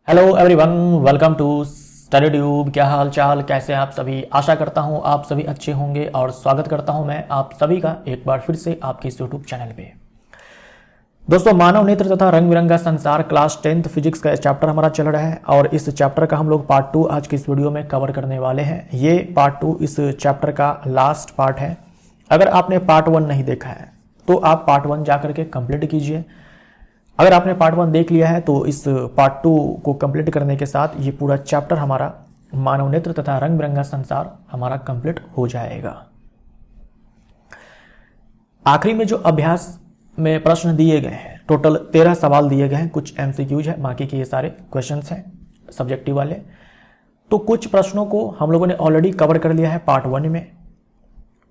Hello everyone, welcome to study tube. क्या हाल चाल, कैसे आप सभी। आशा करता हूं आप सभी अच्छे होंगे और स्वागत करता हूं मैं आप सभी का एक बार फिर से आपके इस यूट्यूब चैनल पे। दोस्तों, मानव नेत्र तथा रंग बिरंगा संसार क्लास 10th फिजिक्स का चैप्टर हमारा चल रहा है और इस चैप्टर का हम लोग पार्ट 2 आज की इस वीडियो में कवर करने वाले हैं। ये पार्ट 2 इस चैप्टर का लास्ट पार्ट है। अगर आपने पार्ट 1 नहीं देखा है तो आप पार्ट 1 जा करके कंप्लीट कीजिए। अगर आपने पार्ट 1 देख लिया है तो इस पार्ट 2 को कंप्लीट करने के साथ ये पूरा चैप्टर हमारा मानव नेत्र तथा रंग बिरंगा संसार हमारा कंप्लीट हो जाएगा। आखिरी में जो अभ्यास में प्रश्न दिए गए हैं, टोटल 13 सवाल दिए गए हैं, कुछ एमसीक्यूज है, बाकी के ये सारे क्वेश्चंस हैं सब्जेक्टिव वाले। तो कुछ प्रश्नों को हम लोगों ने ऑलरेडी कवर कर लिया है पार्ट 1 में।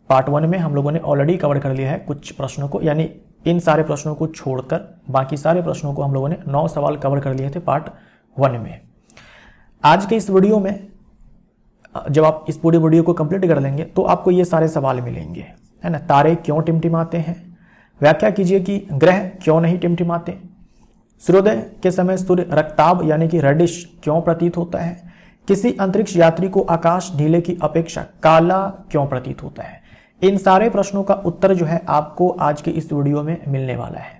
पार्ट 1 में हम लोगों ने ऑलरेडी कवर कर लिया है कुछ प्रश्नों को, यानी इन सारे प्रश्नों को छोड़कर बाकी सारे प्रश्नों को हम लोगों ने 9 सवाल कवर कर लिए थे पार्ट 1 में। आज के इस वीडियो में जब आप इस पूरी वीडियो को कंप्लीट कर लेंगे तो आपको ये सारे सवाल मिलेंगे, है ना। तारे क्यों टिमटिमाते हैं, व्याख्या कीजिए कि ग्रह क्यों नहीं टिमटिमाते, सूर्योदय के समय सूर्य रक्ताभ यानी कि रेडिश क्यों प्रतीत होता है, किसी अंतरिक्ष यात्री को आकाश नीले की अपेक्षा काला क्यों प्रतीत होता है। इन सारे प्रश्नों का उत्तर जो है आपको आज के इस वीडियो में मिलने वाला है।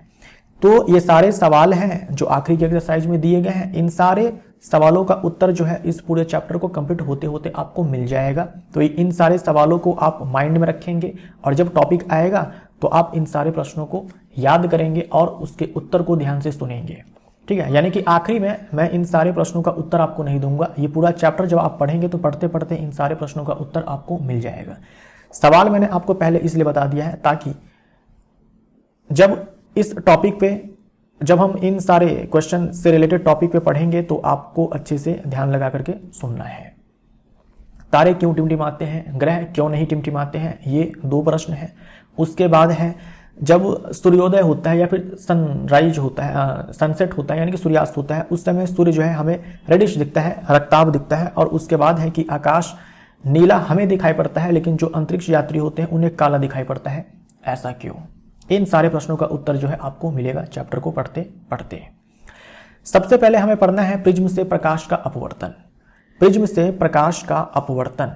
तो ये सारे सवाल हैं जो आखिरी के एक्सरसाइज में दिए गए हैं। इन सारे सवालों का उत्तर जो है इस पूरे चैप्टर को कंप्लीट होते होते आपको मिल जाएगा। तो इन सारे सवालों को आप माइंड में रखेंगे और जब टॉपिक आएगा तो आप इन सारे प्रश्नों को याद करेंगे और उसके उत्तर को ध्यान से सुनेंगे, ठीक है। यानी कि आखिरी में मैं इन सारे प्रश्नों का उत्तर आपको नहीं दूंगा। ये पूरा चैप्टर जब आप पढ़ेंगे तो पढ़ते पढ़ते इन सारे प्रश्नों का उत्तर आपको मिल जाएगा। सवाल मैंने आपको पहले इसलिए बता दिया है ताकि जब इस टॉपिक पे जब हम इन सारे क्वेश्चन से रिलेटेड टॉपिक पे पढ़ेंगे तो आपको अच्छे से ध्यान लगा करके सुनना है। तारे क्यों टिमटिमाते हैं, ग्रह क्यों नहीं टिमटिमाते हैं, ये 2 प्रश्न हैं। उसके बाद है जब सूर्योदय होता है या फिर सनराइज होता है, सनसेट होता है यानी कि सूर्यास्त होता है, उस समय सूर्य जो है हमें रेडिश दिखता है, रक्ताभ दिखता है। और उसके बाद है कि आकाश नीला हमें दिखाई पड़ता है लेकिन जो अंतरिक्ष यात्री होते हैं उन्हें काला दिखाई पड़ता है, ऐसा क्यों। इन सारे प्रश्नों का उत्तर जो है आपको मिलेगा चैप्टर को पढ़ते पढ़ते। सबसे पहले हमें पढ़ना है प्रिज्म से प्रकाश का अपवर्तन। प्रिज्म से प्रकाश का अपवर्तन।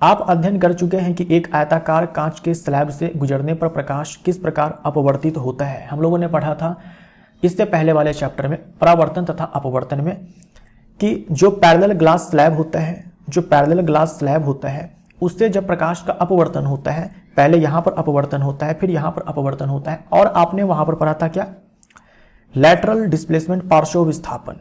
आप अध्ययन कर चुके हैं कि एक आयताकार कांच के स्लैब से गुजरने पर प्रकाश किस प्रकार अपवर्तित होता है। हम लोगों ने पढ़ा था इससे पहले वाले चैप्टर में परावर्तन तथा अपवर्तन में कि जो पैरेलल ग्लास स्लैब होता है, जो पैरेलल ग्लास स्लैब होता है उससे जब प्रकाश का अपवर्तन होता है, पहले यहां पर अपवर्तन होता है फिर यहां पर अपवर्तन होता है। और आपने वहां पर पढ़ा था क्या, लैटरल डिस्प्लेसमेंट, पार्श्व विस्थापन,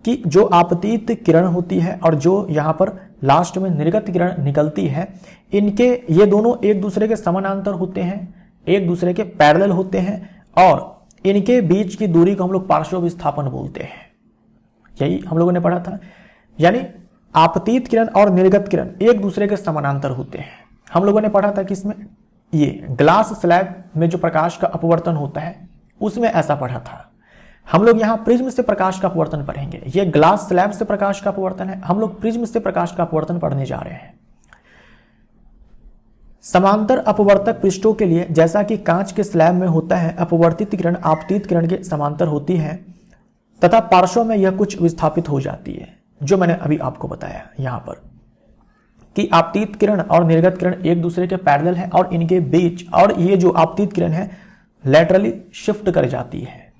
कि जो आपतित किरण होती है और जो यहां पर लास्ट में निर्गत किरण निकलती है, इनके ये दोनों एक दूसरे के समानांतर होते हैं, एक दूसरे के पैरेलल होते हैं और इनके बीच की दूरी को हम लोग पार्श्व विस्थापन बोलते हैं। यही हम लोगों ने पढ़ा था। यानी आपतित किरण और निर्गत किरण एक दूसरे के समानांतर होते हैं। हम लोगों ने पढ़ा था कि इसमें ये ग्लास स्लैब में जो प्रकाश का अपवर्तन होता है उसमें ऐसा पढ़ा था। हम लोग यहाँ प्रिज्म से प्रकाश का अपवर्तन पढ़ेंगे। ये ग्लास स्लैब से प्रकाश का अपवर्तन है, हम लोग प्रिज्म से प्रकाश का अपवर्तन पढ़ने जा रहे हैं। समांतर अपवर्तक पृष्ठों के लिए जैसा कि कांच के स्लैब में होता है, अपवर्तित किरण आपतित किरण के समांतर होती है तथा पार्श्व में यह कुछ विस्थापित हो जाती है, जो मैंने अभी आपको बताया यहां पर कि आपतित किरण और निर्गत किरण एक दूसरे के पैरेलल है और इनके बीच, और ये जो आपतित किरण है लैटरली शिफ्ट कर जाती है,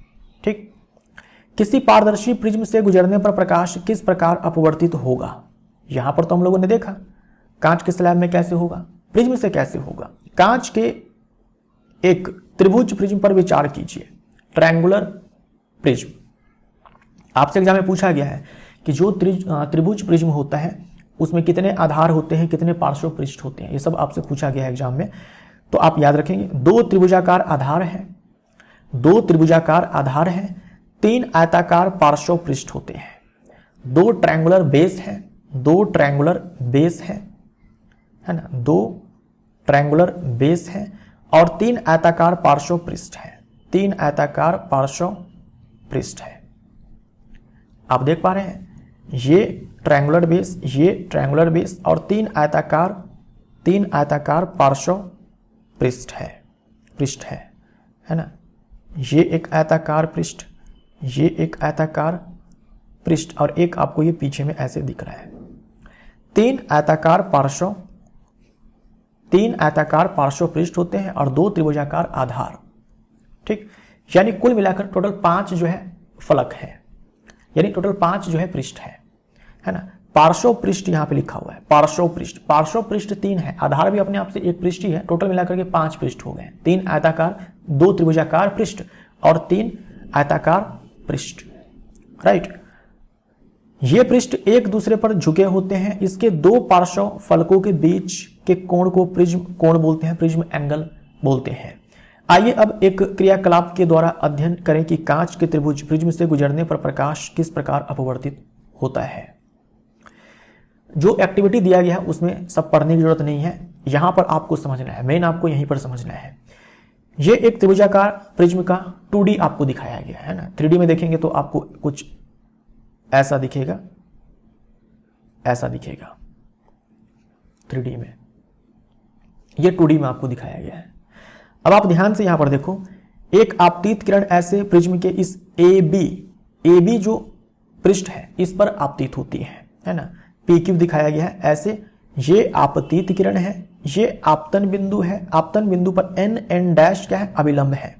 ठीक। किसी पारदर्शी प्रिज्म से गुजरने पर प्रकाश किस प्रकार अपवर्तित होगा। यहां पर तो हम लोगों ने देखा कांच के स्लैब में कैसे होगा, प्रिज्म से कैसे होगा। कांच के एक त्रिभुज प्रिज्म पर विचार कीजिए, ट्रायंगुलर प्रिज्म। आपसे एग्जाम में पूछा गया है कि जो त्रिभुज प्रिज्म होता है उसमें कितने आधार होते हैं, कितने पार्श्व पृष्ठ होते हैं, ये सब आपसे पूछा गया है एग्जाम में। तो आप याद रखेंगे 2 त्रिभुजाकार आधार हैं, 2 त्रिभुजाकार आधार हैं, 3 आयताकार पार्श्व पृष्ठ होते हैं, 2 ट्रायंगुलर बेस है, 2 ट्रायंगुलर बेस है ना, 2 ट्रायंगुलर बेस है और 3 आयताकार पार्श्व पृष्ठ है, 3 आयताकार पार्श्व पृष्ठ है। आप देख पा रहे हैं ये ट्रायंगुलर बेस, ये ट्रायंगुलर बेस और 3 आयताकार पार्श्व पृष्ठ है ना। ये एक आयताकार पृष्ठ, ये एक आयताकार पृष्ठ और एक आपको ये पीछे में ऐसे दिख रहा है। तीन आयताकार पार्श्व पृष्ठ होते हैं और 2 त्रिभुजाकार आधार। ठीक, यानी कुल मिलाकर टोटल 5 जो है फलक है, यानी टोटल 5 जो है पृष्ठ है ना। पार्श्व पृष्ठ यहाँ पे लिखा हुआ है, पार्श्व पृष्ठ 3 है, आधार भी अपने आप से एक पृष्ठ ही है। टोटल मिलाकर के 5 पृष्ठ हो गए, 3 आयताकार, 2 त्रिभुजाकार पृष्ठ और 3 आयताकार पृष्ठ, राइट। ये पृष्ठ एक दूसरे पर झुके होते हैं। इसके 2 पार्श्व फलकों के बीच के कोण को प्रिज्म कोण बोलते हैं, प्रिज्म एंगल बोलते हैं। आइए अब एक क्रियाकलाप के द्वारा अध्ययन करें कि कांच के त्रिभुज प्रिज्म से गुजरने पर प्रकाश किस प्रकार अपवर्तित होता है। जो एक्टिविटी दिया गया है उसमें सब पढ़ने की जरूरत नहीं है, यहां पर आपको समझना है, मेन आपको यहीं पर समझना है। ये एक त्रिभुजाकार प्रिज्म का 2D आपको दिखाया गया है ना। 3D में देखेंगे तो आपको कुछ ऐसा दिखेगा, ऐसा दिखेगा 3D में, ये 2D में आपको दिखाया गया है। अब आप ध्यान से यहां पर देखो, एक आपतित किरण ऐसे प्रिज्म के इस AB जो पृष्ठ है इस पर आपतित होती है ना। PQ दिखाया गया है ऐसे, ये आपतित किरण है, ये आपतन बिंदु है, आपतन बिंदु पर N डैश क्या है, अभिलंब है।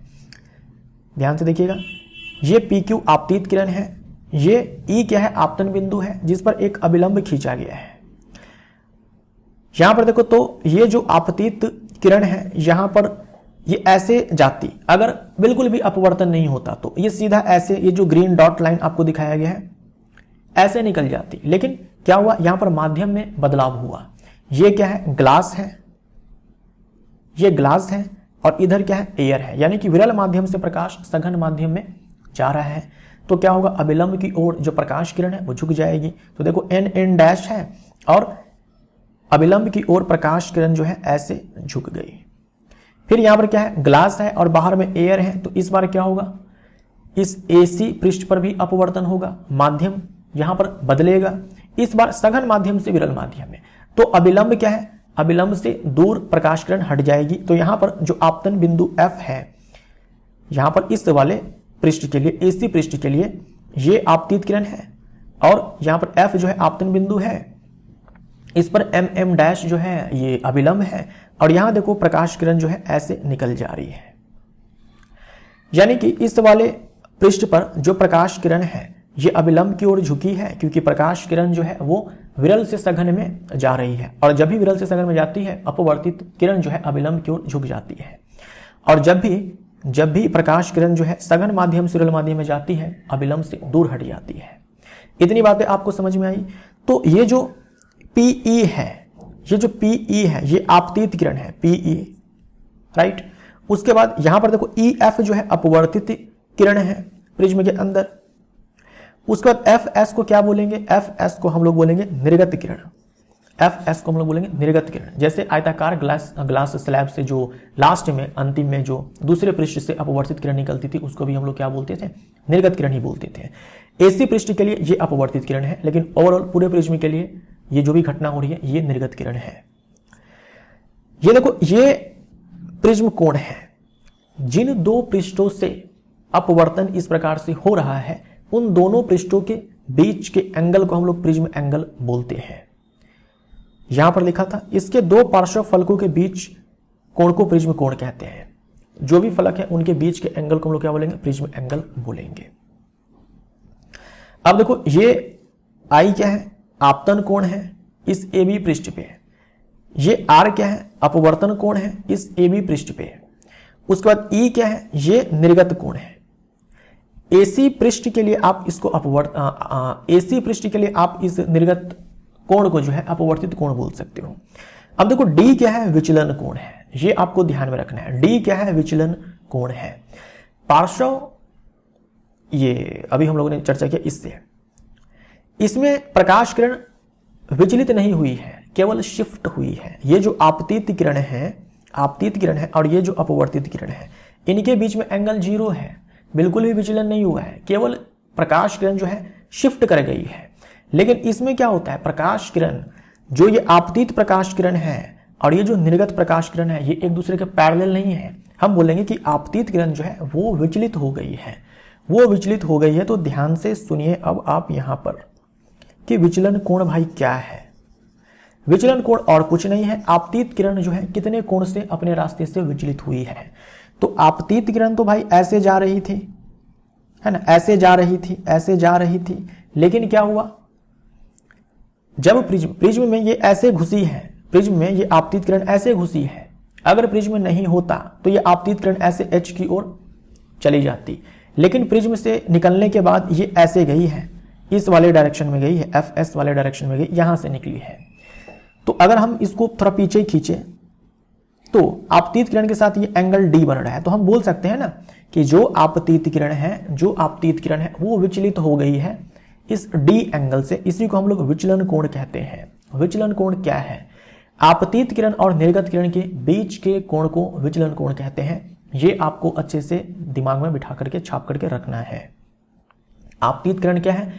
ध्यान से देखिएगा, ये PQ आपतित किरण है, ये E क्या है, आपतन बिंदु है जिस पर एक अभिलंब खींचा गया है। यहां पर देखो तो ये जो आपतित किरण है यहां पर ये ऐसे जाती, अगर बिल्कुल भी अपवर्तन नहीं होता तो ये सीधा ऐसे, ये जो ग्रीन डॉट लाइन आपको दिखाया गया है ऐसे निकल जाती। लेकिन क्या हुआ, यहां पर माध्यम में बदलाव हुआ। ये क्या है, ग्लास है, ये ग्लास है और इधर क्या है, एयर है, यानी कि विरल माध्यम से प्रकाश सघन माध्यम में जा रहा है। तो क्या होगा, अभिलंब की ओर जो प्रकाश किरण है वो झुक जाएगी। तो देखो N डैश है और अभिलंब की ओर प्रकाश किरण जो है ऐसे झुक गई। फिर यहां पर क्या है, ग्लास है और बाहर में एयर है, तो इस बार क्या होगा, इस AC पृष्ठ पर भी अपवर्तन होगा, माध्यम यहां पर बदलेगा, इस बार सघन माध्यम से विरल माध्यम में। तो अभिलंब क्या है, अभिलंब से दूर प्रकाश किरण हट जाएगी। तो यहां पर जो आपतन बिंदु F है, यहां पर इस वाले पृष्ठ के लिए, AC पृष्ठ के लिए ये आपतित किरण है और यहां पर F जो है आपतन बिंदु है, इस पर M डैश जो है ये अभिलंब है और यहां देखो प्रकाश किरण जो है ऐसे निकल जा रही है। यानी कि इस वाले पृष्ठ पर जो प्रकाश किरण है ये अभिलंब की ओर झुकी है, क्योंकि प्रकाश किरण जो है वो विरल से सघन में जा रही है और जब भी विरल से सघन में जाती है अपवर्तित किरण जो है अभिलंब की ओर झुक जाती है। और जब भी प्रकाश किरण जो है सघन माध्यम से विरल माध्यम में जाती है अभिलंब से दूर हट जाती है। इतनी बातें आपको समझ में आई। तो ये जो PE है, ये जो PE है ये आपतित किरण है, PE, राइट। उसके बाद यहां पर देखो EF जो है अपवर्तित किरण है प्रिज्म के अंदर। उसके बाद FS को क्या बोलेंगे, FS को हम लोग बोलेंगे निर्गत किरण, FS को हम लोग बोलेंगे निर्गत किरण। जैसे आयताकार ग्लास स्लैब से जो लास्ट में अंतिम में जो दूसरे पृष्ठ से अपवर्तित किरण निकलती थी उसको भी हम लोग क्या बोलते थे, निर्गत किरण ही बोलते थे। AC पृष्ठ के लिए ये अपवर्तित किरण है, लेकिन ओवरऑल पूरे प्रिज्म के लिए ये जो भी घटना हो रही है ये निर्गत किरण है। ये देखो, ये प्रिज्म कोण है। जिन 2 पृष्ठों से अपवर्तन इस प्रकार से हो रहा है उन दोनों पृष्ठों के बीच के एंगल को हम लोग प्रिज्म एंगल बोलते हैं। यहां पर लिखा था, इसके 2 पार्श्व फलकों के बीच कोण को प्रिज्म कोण कहते हैं। जो भी फलक है उनके बीच के एंगल को हम लोग क्या बोलेंगे, प्रिज्म एंगल बोलेंगे। अब देखो, ये I क्या है, आपतन कोण है इस AB पृष्ठ पे। ये R क्या है, अपवर्तन कोण है इस AB पृष्ठ पे। उसके बाद E क्या है, ये निर्गत कोण है। AC पृष्ठ के लिए आप इसको AC पृष्ठ के लिए आप इस निर्गत कोण को जो है अपवर्तित कोण बोल सकते हो। अब देखो D क्या है, विचलन कोण है, ये आपको ध्यान में रखना है। D क्या है, विचलन कोण है। पार्श्व, ये अभी हम लोगों ने चर्चा किया इससे, इसमें प्रकाश किरण विचलित नहीं हुई है, केवल शिफ्ट हुई है। ये जो आपतित किरण है और ये जो अपवर्तित किरण है इनके बीच में एंगल 0 है, बिल्कुल भी विचलन नहीं हुआ है, केवल प्रकाश किरण जो है शिफ्ट कर गई है। लेकिन इसमें क्या होता है, प्रकाश किरण जो ये आपतित प्रकाश किरण है और ये जो निर्गत प्रकाश किरण है ये एक दूसरे के पैरेलल नहीं है। हम बोलेंगे कि आपतित किरण जो है वो विचलित हो गई है, वो विचलित हो गई है। तो ध्यान से सुनिए अब आप यहां पर कि विचलन कोण भाई क्या है। विचलन कोण और कुछ नहीं है, आपतित किरण जो है कितने कोण से अपने रास्ते से विचलित हुई है। तो आपतित किरण तो भाई ऐसे जा रही थी, है ना, ऐसे जा रही थी, ऐसे जा रही थी, लेकिन क्या हुआ, जब प्रिज्म में ये ऐसे घुसी है, प्रिज्म में ये आपतित किरण ऐसे घुसी है, अगर प्रिज्म नहीं होता तो ये आपतित किरण ऐसे H की ओर चली जाती, लेकिन प्रिज्म से निकलने के बाद ये ऐसे गई है, इस वाले डायरेक्शन में गई है, FS वाले डायरेक्शन में गई, यहां से निकली है। तो अगर हम इसको थोड़ा पीछे खींचे तो आपतित किरण के साथ ये एंगल D बन रहा है, तो हम बोल सकते हैं ना कि जो आपतित किरण है वो विचलित हो गई है इस D एंगल से। इसी को हम लोग विचलन कोण कहते हैं। विचलन कोण क्या है, आपतित किरण और निर्गत किरण के बीच के कोण को विचलन कोण कहते हैं। ये आपको अच्छे से दिमाग में बिठा करके छाप करके रखना है। आपतित किरण क्या है,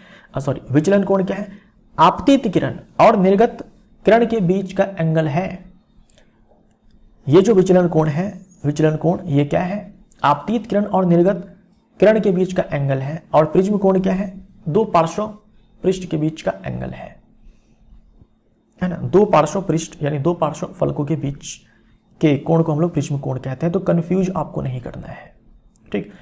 विचलन कोण क्या है, आपतित किरण और निर्गत किरण के बीच का एंगल है। ये जो विचलन कोण है, विचलन कोण ये क्या है, आपतित किरण और निर्गत किरण के बीच का एंगल है। और प्रिज्म कोण क्या है, दो पार्श्व पृष्ठ के बीच का एंगल है ना। दो पार्श्व पृष्ठ यानी दो पार्श्व फलकों के बीच के कोण को हम लोग प्रिज्म कोण कहते हैं। तो कंफ्यूज आपको नहीं करना है, ठीक।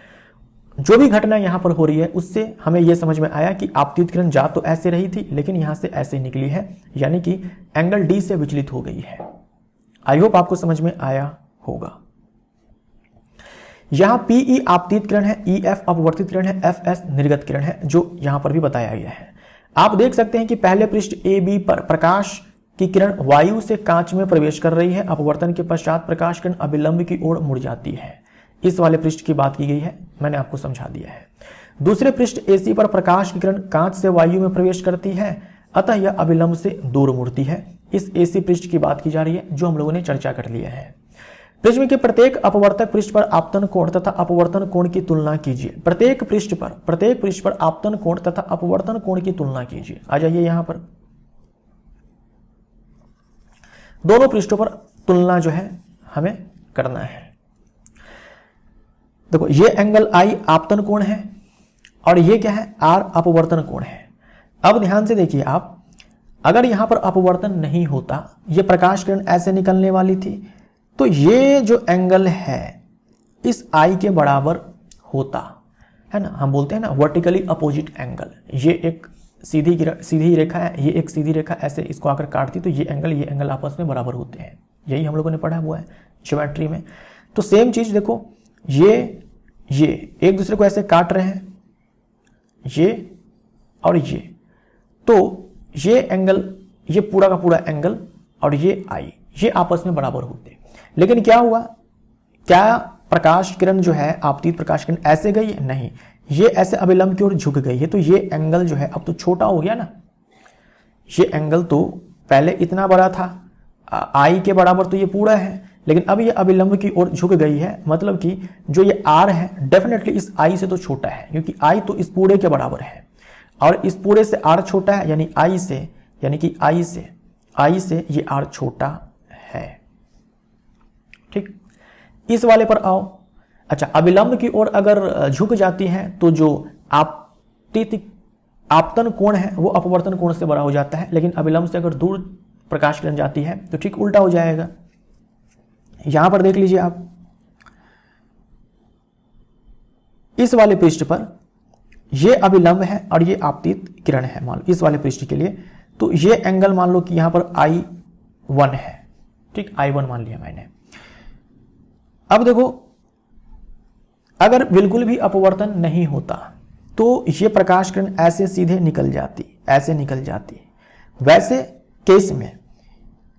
जो भी घटना यहां पर हो रही है उससे हमें यह समझ में आया कि आपतित किरण जा तो ऐसे रही थी लेकिन यहां से ऐसे निकली है, यानी कि एंगल D से विचलित हो गई है। आई होप आपको समझ में आया होगा। यहां PE आपतित किरण है, EF अपवर्तित किरण है, FS निर्गत किरण है, जो यहां पर भी बताया गया है। आप देख सकते हैं कि पहले पृष्ठ AB पर प्रकाश की किरण वायु से कांच में प्रवेश कर रही है, अपवर्तन के पश्चात प्रकाश किरण अभिलंब की ओर मुड़ जाती है। इस वाले पृष्ठ की बात की गई है, मैंने आपको समझा दिया है। दूसरे पृष्ठ AC पर प्रकाश की किरण कांच से वायु में प्रवेश करती है, अतः यह अभिलंब से दूर मुड़ती है। इस AC पृष्ठ की बात की जा रही है जो हम लोगों ने चर्चा कर लिया है। प्रिज्म के प्रत्येक अपवर्तक पृष्ठ पर आपतन कोण तथा अपवर्तन कोण की तुलना कीजिए। प्रत्येक पृष्ठ पर आपतन कोण तथा अपवर्तन कोण की तुलना कीजिए। आ जाइए यहां पर, दोनों पृष्ठों पर तुलना जो है हमें करना है। देखो ये एंगल I आपतन कोण है और ये क्या है, R अपवर्तन कोण है। अब ध्यान से देखिए आप, अगर यहां पर अपवर्तन नहीं होता, ये प्रकाश किरण ऐसे निकलने वाली थी, तो ये जो एंगल है इस I के बराबर होता है ना। हम बोलते हैं ना वर्टिकली अपोजिट एंगल। ये एक सीधी रेखा है, ये एक सीधी रेखा ऐसे इसको आकर काटती, तो ये एंगल आपस में बराबर होते हैं। यही हम लोगों ने पढ़ा हुआ है ज्योमेट्री में। तो सेम चीज देखो, ये एक दूसरे को ऐसे काट रहे हैं, ये और ये, तो ये एंगल, ये पूरा का पूरा एंगल और ये I, ये आपस में बराबर होते हैं। लेकिन क्या हुआ, क्या प्रकाश किरण जो है, आपतित प्रकाश किरण ऐसे गई है? नहीं, ये ऐसे अभिलंब की ओर झुक गई है। तो ये एंगल जो है अब तो छोटा हो गया ना। ये एंगल तो पहले इतना बड़ा था, I के बराबर, तो ये पूरा है, लेकिन अब ये अभिलंब की ओर झुक गई है। मतलब कि जो ये R है डेफिनेटली इस I से तो छोटा है, क्योंकि I तो इस पूरे के बराबर है और इस पूरे से R छोटा है, यानी I से ये R छोटा है। ठीक, इस वाले पर आओ। अच्छा, अभिलंब की ओर अगर झुक जाती है तो जो आपतन कोण है वो अपवर्तन कोण से बड़ा हो जाता है, लेकिन अभिलंब से अगर दूर प्रकाश किरण जाती है तो ठीक उल्टा हो जाएगा। यहां पर देख लीजिए आप, इस वाले पृष्ठ पर ये अभिलंब है और ये आपतित किरण है, मान लो इस वाले पृष्ठ के लिए, तो ये एंगल मान लो कि यहां पर I1 है। ठीक, I1 मान लिया मैंने। अब देखो, अगर बिल्कुल भी अपवर्तन नहीं होता तो ये प्रकाश किरण ऐसे सीधे निकल जाती, ऐसे निकल जाती। वैसे केस में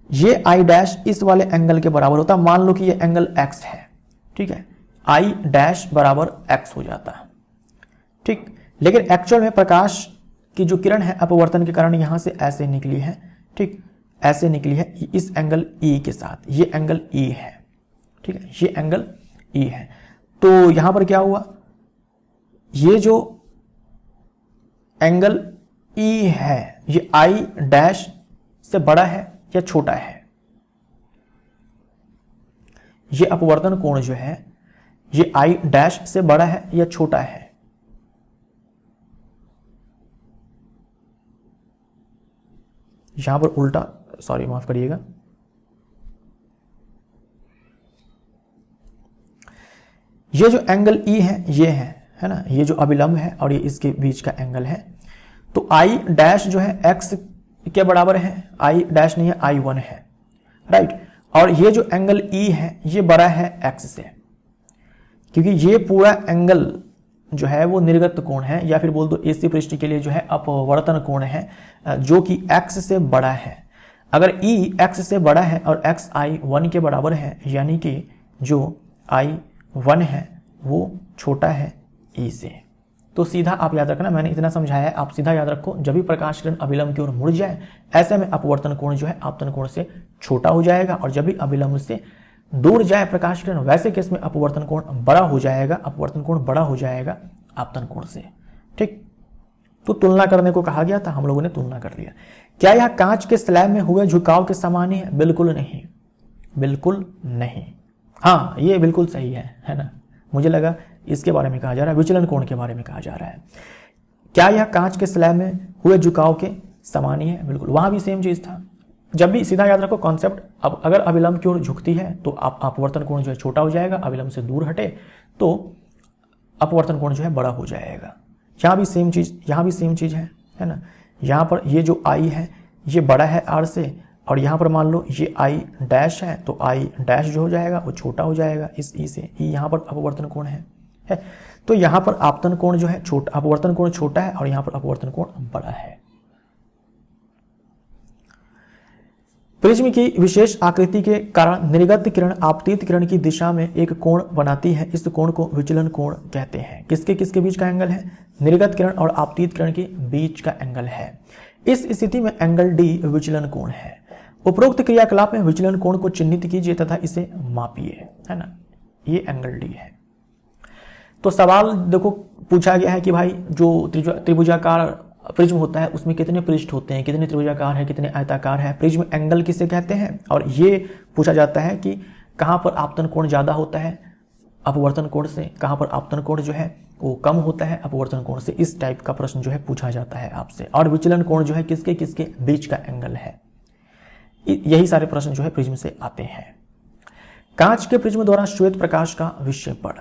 ये I डैश इस वाले एंगल के बराबर होता। मान लो कि ये एंगल x है, ठीक है, I डैश बराबर x हो जाता। ठीक, लेकिन एक्चुअल में प्रकाश की जो किरण है अपवर्तन के कारण यहां से ऐसे निकली है। ठीक, ऐसे निकली है इस एंगल E के साथ। ये एंगल E है, ठीक है, ये एंगल E है। तो यहां पर क्या हुआ, ये जो एंगल E है ये I डैश से बड़ा है या छोटा है? ये अपवर्तन कोण जो है ये I डैश से बड़ा है या छोटा है? यहां पर उल्टा, सॉरी माफ करिएगा, ये जो एंगल ई है ये है ना, ये जो अभिलंब है और ये इसके बीच का एंगल है। तो आई डैश जो है एक्स के बराबर है, आई डैश नहीं है, I1 है, राइट। और ये जो एंगल ई है ये बड़ा है एक्स से, क्योंकि ये पूरा एंगल जो है वो निर्गत कोण है, या फिर बोल दो एसी पृष्ठ के लिए जो है अपवर्तन कोण है, जो कि एक्स से बड़ा है। अगर ई एक्स से बड़ा है और एक्स I1 के बराबर है, यानी कि जो I1 है वो छोटा है ई से। तो सीधा आप याद रखना, मैंने इतना समझाया है, आप सीधा याद रखो, जब भी प्रकाश किरण अभिलंब की ओर मुड़ जाए ऐसे में अपवर्तन कोण जो है आपतन कोण से छोटा हो जाएगा, और जब भी अभिलंब से दूर जाए प्रकाश किरण वैसे केस में अपवर्तन कोण बड़ा हो जाएगा, अपवर्तन कोण बड़ा हो जाएगा आपतन कोण से, ठीक। तो तुलना करने को कहा गया था, हम लोगों ने तुलना कर लिया। क्या यह कांच के स्लैब में हुए झुकाव के समान है? बिल्कुल नहीं, बिल्कुल नहीं। हाँ ये बिल्कुल सही है ना, मुझे लगा इसके बारे में कहा जा रहा है, विचलन कोण के बारे में कहा जा रहा है। क्या यह कांच के स्लैब में हुए झुकाव के समान है? बिल्कुल, वहां भी सेम चीज था। जब भी सीधा याद रखो कॉन्सेप्ट, अब अगर अभिलंब की ओर झुकती है तो अपवर्तन कोण जो है छोटा हो जाएगा, अभिलंब से दूर हटे तो अपवर्तन कोण जो है बड़ा हो जाएगा। यहाँ भी सेम चीज, यहाँ भी सेम चीज है ना। यहाँ पर ये जो आई है ये बड़ा है आर से, और यहाँ पर मान लो ये आई डैश है तो आई डैश जो हो जाएगा वो छोटा हो जाएगा इस ई से। ई यहाँ पर अपवर्तन कोण है, तो यहाँ पर आपतन कोण जो है छोटा, अपवर्तन कोण छोटा है और यहाँ पर अपवर्तन कोण बड़ा है। प्रिज्म की विशेष आकृति के कारण निर्गत किरण आपतित किरण की दिशा में एक कोण बनाती है, इस कोण को विचलन कोण कहते हैं। किसके किसके बीच का एंगल है? निर्गत किरण और आपतित किरण के बीच का एंगल है। इस स्थिति में एंगल डी विचलन कोण है। उपरोक्त क्रियाकलाप में विचलन कोण को चिन्हित कीजिए तथा इसे मापिए, है ना। ये एंगल डी है। तो सवाल देखो पूछा गया है कि भाई जो त्रिभुजाकार प्रिज्म होता है उसमें कितने पृष्ठ होते हैं, कितने त्रिभुजाकार है, कितने आयताकार है, प्रिज्म एंगल किसे कहते हैं। और ये पूछा जाता है कि कहाँ पर आपतन कोण ज्यादा होता है अपवर्तन कोण से, कहाँ पर आपतन कोण जो है वो कम होता है अपवर्तन कोण से। इस टाइप का प्रश्न जो है पूछा जाता है आपसे। और विचलन कोण जो है किसके किसके बीच का एंगल है। यही सारे प्रश्न जो है प्रिज्म से आते हैं। कांच के प्रिज्म द्वारा श्वेत प्रकाश का विक्षेपण।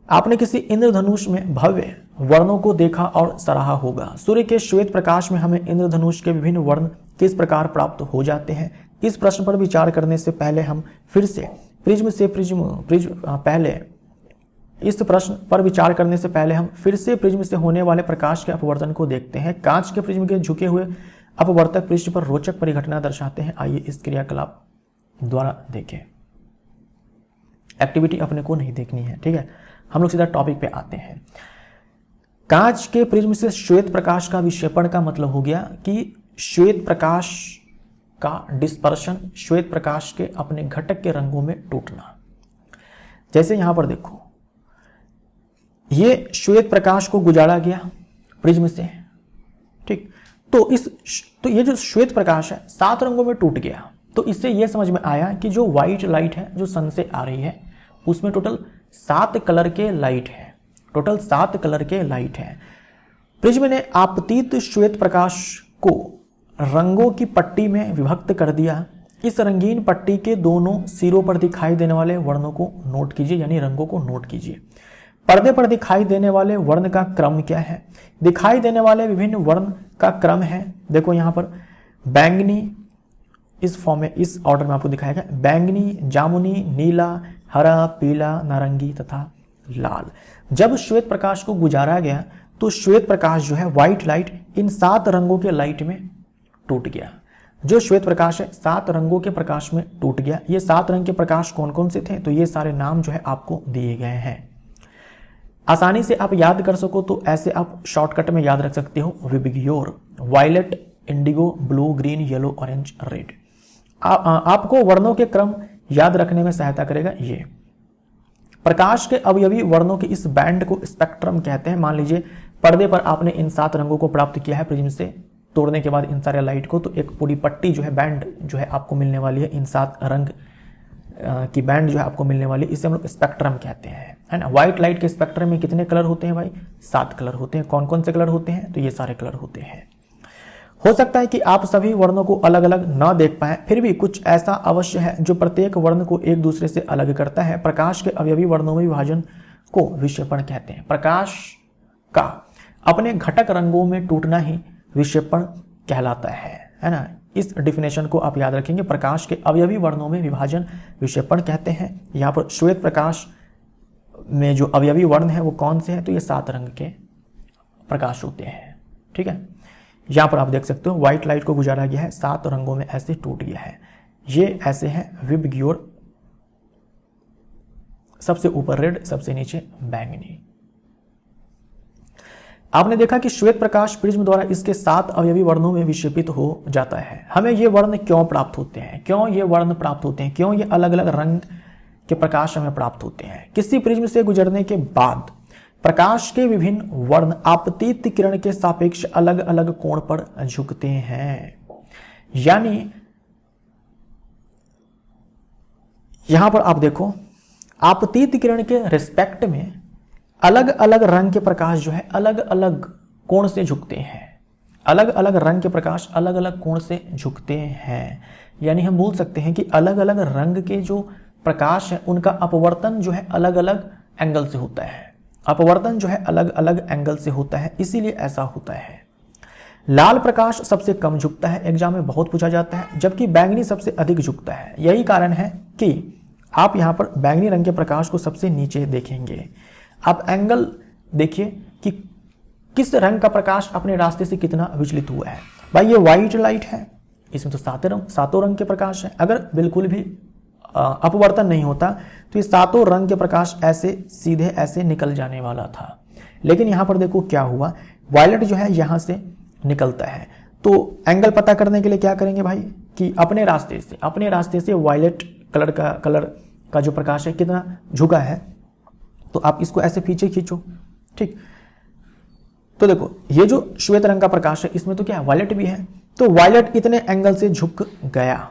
आपने किसी इंद्रधनुष में भव्य वर्णों को देखा और सराहा होगा। सूर्य के श्वेत प्रकाश में हमें इंद्रधनुष के विभिन्न वर्ण किस प्रकार प्राप्त हो जाते हैं। इस प्रश्न पर विचार करने से पहले हम फिर से प्रिज्म से होने वाले प्रकाश के अपवर्तन को देखते हैं। कांच के प्रिज्म के झुके हुए अपवर्तक पृष्ठ पर रोचक परिघटना दर्शाते हैं। आइए इस क्रियाकलाप द्वारा देखें। एक्टिविटी अपने को नहीं देखनी है, ठीक है। हम लोग सीधा टॉपिक पे आते हैं। कांच के प्रिज्म से श्वेत प्रकाश का विक्षेपण का मतलब हो गया कि श्वेत प्रकाश का डिस्पर्शन, श्वेत प्रकाश के अपने घटक के रंगों में टूटना। जैसे यहां पर देखो, ये श्वेत प्रकाश को गुजारा गया प्रिज्म से, ठीक। तो ये जो श्वेत प्रकाश है 7 रंगों में टूट गया। तो इससे यह समझ में आया कि जो व्हाइट लाइट है जो सन से आ रही है उसमें टोटल 7 कलर के लाइट है, टोटल 7 कलर के लाइट है। प्रिज्म ने आपतित श्वेत प्रकाश को रंगों की पट्टी में विभक्त कर दिया। इस रंगीन पट्टी के दोनों सिरों पर दिखाई देने वाले वर्णों को नोट कीजिए, यानी रंगों को नोट कीजिए। पर्दे पर दिखाई देने वाले वर्ण का क्रम क्या है? दिखाई देने वाले विभिन्न वर्ण का क्रम है, देखो यहां पर बैंगनी, इस फॉर्म में, इस ऑर्डर में आपको दिखाया गया, बैंगनी, जामुनी, नीला, हरा, पीला, नारंगी तथा लाल। जब श्वेत प्रकाश को गुजारा गया तो श्वेत प्रकाश जो है व्हाइट लाइट इन 7 रंगों के लाइट में टूट गया। जो श्वेत प्रकाश है 7 रंगों के प्रकाश में टूट गया। ये 7 रंग के प्रकाश कौन कौन से थे? तो ये सारे नाम जो है आपको दिए गए हैं। आसानी से आप याद कर सको तो ऐसे आप शॉर्टकट में याद रख सकते हो। VIBGYOR, violet, indigo, blue, green, yellow, orange, red. आपको वर्णों के क्रम याद रखने में सहायता करेगा ये। प्रकाश के अवयवी वर्णों के इस बैंड को स्पेक्ट्रम कहते हैं। मान लीजिए पर्दे पर आपने इन 7 रंगों को प्राप्त किया है प्रिज्म से तोड़ने के बाद इन सारे लाइट को, तो एक पूरी पट्टी जो है, बैंड जो है आपको मिलने वाली है, इन 7 रंग की बैंड जो है आपको मिलने वाली, इसे हम लोग स्पेक्ट्रम कहते हैं, है ना। व्हाइट लाइट के स्पेक्ट्रम में कितने कलर होते हैं भाई? 7 कलर होते हैं। कौन कौन से कलर होते हैं? तो ये सारे कलर होते हैं। हो सकता है कि आप सभी वर्णों को अलग अलग न देख पाएं, फिर भी कुछ ऐसा अवश्य है जो प्रत्येक वर्ण को एक दूसरे से अलग करता है। प्रकाश के अवयवी वर्णों में विभाजन को विक्षेपण कहते हैं। प्रकाश का अपने घटक रंगों में टूटना ही विक्षेपण कहलाता है ना। इस डिफिनेशन को आप याद रखेंगे। प्रकाश के अवयवी वर्णों में विभाजन विक्षेपण कहते हैं। यहाँ पर श्वेत प्रकाश में जो अवयवी वर्ण है वो कौन से हैं, तो ये 7 रंग के प्रकाश होते हैं। ठीक है, यहाँ पर आप देख सकते हो व्हाइट लाइट को गुजारा गया है, 7 रंगों में ऐसे टूट गया है। ये ऐसे हैं विबग्योर, सबसे ऊपर रेड, सबसे नीचे बैंगनी। आपने देखा कि श्वेत प्रकाश प्रिज्म द्वारा इसके 7 अवयवी वर्णों में विक्षेपित हो जाता है। हमें ये वर्ण क्यों प्राप्त होते हैं, क्यों ये वर्ण प्राप्त होते हैं, क्यों ये अलग अलग रंग के प्रकाश हमें प्राप्त होते हैं। किसी प्रिज्म से गुजरने के बाद प्रकाश के विभिन्न वर्ण आपतित किरण के सापेक्ष अलग अलग कोण पर झुकते हैं। यानी यहां पर आप देखो, आपतित किरण के रिस्पेक्ट में अलग अलग रंग के प्रकाश जो है अलग अलग कोण से झुकते हैं। अलग अलग रंग के प्रकाश अलग अलग कोण से झुकते हैं। यानी हम बोल सकते हैं कि अलग अलग रंग के जो प्रकाश है उनका अपवर्तन जो है अलग अलग एंगल से होता है। अपवर्तन जो है अलग अलग एंगल से होता है, इसीलिए ऐसा होता है। लाल प्रकाश सबसे कम झुकता है, एग्जाम में बहुत पूछा जाता है, जबकि बैंगनी सबसे अधिक झुकता है। यही कारण है कि आप यहां पर बैंगनी रंग के प्रकाश को सबसे नीचे देखेंगे। आप एंगल देखिए कि किस रंग का प्रकाश अपने रास्ते से कितना विचलित हुआ है। भाई ये व्हाइट लाइट है, इसमें तो 7 रंग के प्रकाश है। अगर बिल्कुल भी अपवर्तन नहीं होता तो ये 7 रंग के प्रकाश ऐसे सीधे ऐसे निकल जाने वाला था। लेकिन यहां पर देखो क्या हुआ, वायलेट जो है यहां से निकलता है। तो एंगल पता करने के लिए क्या करेंगे भाई कि अपने रास्ते से वायलेट कलर का जो प्रकाश है कितना झुका है, तो आप इसको ऐसे पीछे खींचो। ठीक, तो देखो ये जो श्वेत रंग का प्रकाश है इसमें तो क्या है, वायलेट भी है, तो वायलेट इतने एंगल से झुक गया।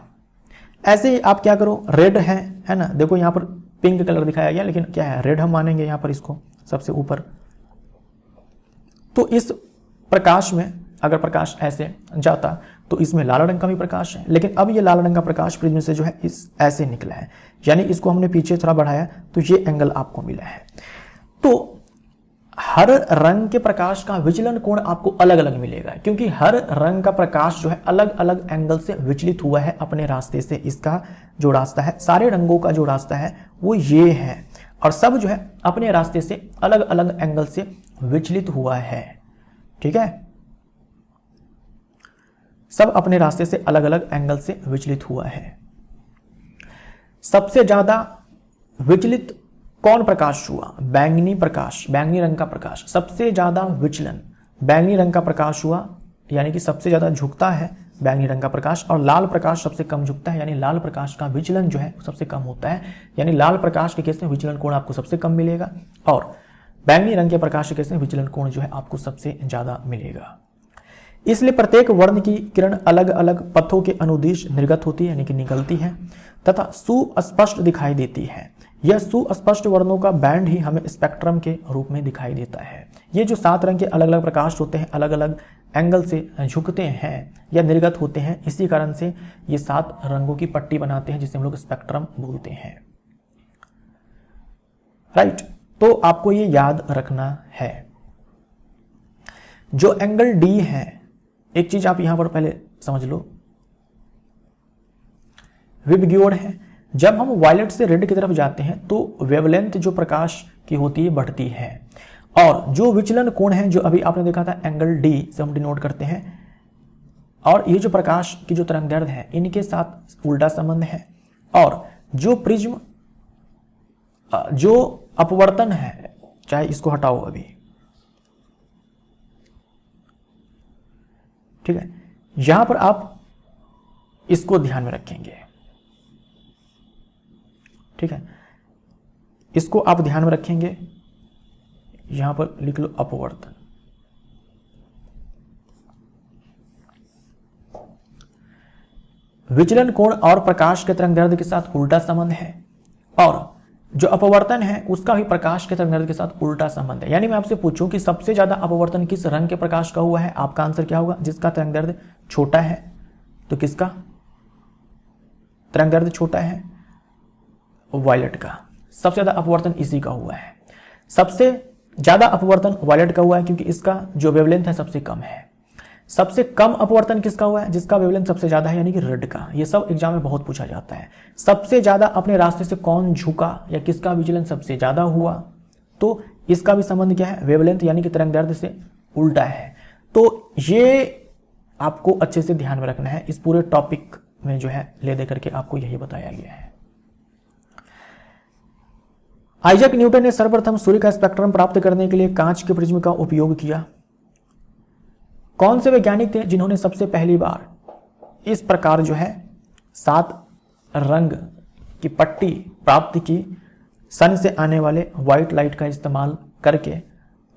ऐसे ही आप क्या करो, रेड है ना, देखो यहां पर पिंक कलर दिखाया गया लेकिन क्या है, रेड हम मानेंगे यहां पर इसको सबसे ऊपर। तो इस प्रकाश में अगर प्रकाश ऐसे जाता तो इसमें लाल रंग का भी प्रकाश है, लेकिन अब ये लाल रंग का प्रकाश प्रिज्म से जो है इस ऐसे निकला है, यानी इसको हमने पीछे थोड़ा बढ़ाया तो ये एंगल आपको मिला है। तो हर रंग के प्रकाश का विचलन कोण आपको अलग अलग मिलेगा, क्योंकि हर रंग का प्रकाश जो है अलग अलग एंगल से विचलित हुआ है अपने रास्ते से। इसका जो रास्ता है, सारे रंगों का जो रास्ता है वो ये है, और सब जो है अपने रास्ते से अलग अलग एंगल से विचलित हुआ है। ठीक है, सब अपने रास्ते से अलग अलग एंगल से विचलित हुआ है। सबसे ज्यादा विचलित कौन प्रकाश हुआ, बैंगनी प्रकाश, बैंगनी रंग का प्रकाश। सबसे ज्यादा विचलन बैंगनी रंग का प्रकाश हुआ, यानी कि सबसे ज्यादा झुकता है बैंगनी रंग का प्रकाश, और लाल प्रकाश सबसे कम झुकता है, यानी लाल प्रकाश का विचलन जो है सबसे कम होता है। यानी लाल प्रकाश के केस में विचलन कोण आपको सबसे कम मिलेगा, और बैंगनी रंग के प्रकाश के केस में विचलन कोण जो है आपको सबसे ज्यादा मिलेगा। इसलिए प्रत्येक वर्ण की किरण अलग अलग पथों के अनुदिश निर्गत होती है, यानी कि निकलती है, तथा सुस्पष्ट दिखाई देती है। यह सुस्पष्ट वर्णों का बैंड ही हमें स्पेक्ट्रम के रूप में दिखाई देता है। ये जो 7 रंग के अलग अलग प्रकाश होते हैं अलग अलग एंगल से झुकते हैं या निर्गत होते हैं, इसी कारण से ये 7 रंगों की पट्टी बनाते हैं जिसे हम लोग स्पेक्ट्रम बोलते हैं। राइट, तो आपको ये याद रखना है। जो एंगल डी है, एक चीज आप यहां पर पहले समझ लो, विबग्योर है। जब हम वायलेट से रेड की तरफ जाते हैं तो वेवलेंथ जो प्रकाश की होती है बढ़ती है, और जो विचलन कोण है जो अभी आपने देखा था एंगल डी से हम डिनोट करते हैं, और ये जो प्रकाश की जो तरंगदैर्घ्य है इनके साथ उल्टा संबंध है। और जो प्रिज्म जो अपवर्तन है, चाहे इसको हटाओ अभी, ठीक है, यहां पर आप इसको ध्यान में रखेंगे। ठीक है, इसको आप ध्यान में रखेंगे, यहां पर लिख लो अपवर्तन। विचलन कोण और प्रकाश के तरंगदैर्घ्य के साथ उल्टा संबंध है, और जो अपवर्तन है उसका भी प्रकाश के तरंगदैर्घ्य के साथ उल्टा संबंध है। यानी मैं आपसे पूछूं कि सबसे ज्यादा अपवर्तन किस रंग के प्रकाश का हुआ है, आपका आंसर क्या होगा, जिसका तरंगदैर्घ्य छोटा है तो किसका तरंगदैर्ध्य छोटा है? वायलेट का। सबसे ज्यादा अपवर्तन इसी का हुआ है। सबसे ज्यादा अपवर्तन वायलेट का हुआ है क्योंकि इसका जो वेवलेंथ है सबसे कम है। सबसे कम अपवर्तन किसका हुआ है? जिसका वेवलेंथ सबसे ज्यादा है, यानी कि रेड का। ये सब एग्जाम में बहुत पूछा जाता है। सबसे ज्यादा अपने रास्ते से कौन झुका या किसका विचलन सबसे ज्यादा हुआ, तो इसका भी संबंध क्या है? वेवलेंथ यानी कि तरंगदैर्ध्य से उल्टा है। तो ये आपको अच्छे से ध्यान में रखना है। इस पूरे टॉपिक में जो है ले दे करके आपको यही बताया गया है। आइजैक न्यूटन ने सर्वप्रथम सूर्य का स्पेक्ट्रम प्राप्त करने के लिए कांच के प्रिज्म का उपयोग किया। कौन से वैज्ञानिक थे जिन्होंने सबसे पहली बार इस प्रकार जो है 7 रंग की पट्टी प्राप्त की? सन से आने वाले व्हाइट लाइट का इस्तेमाल करके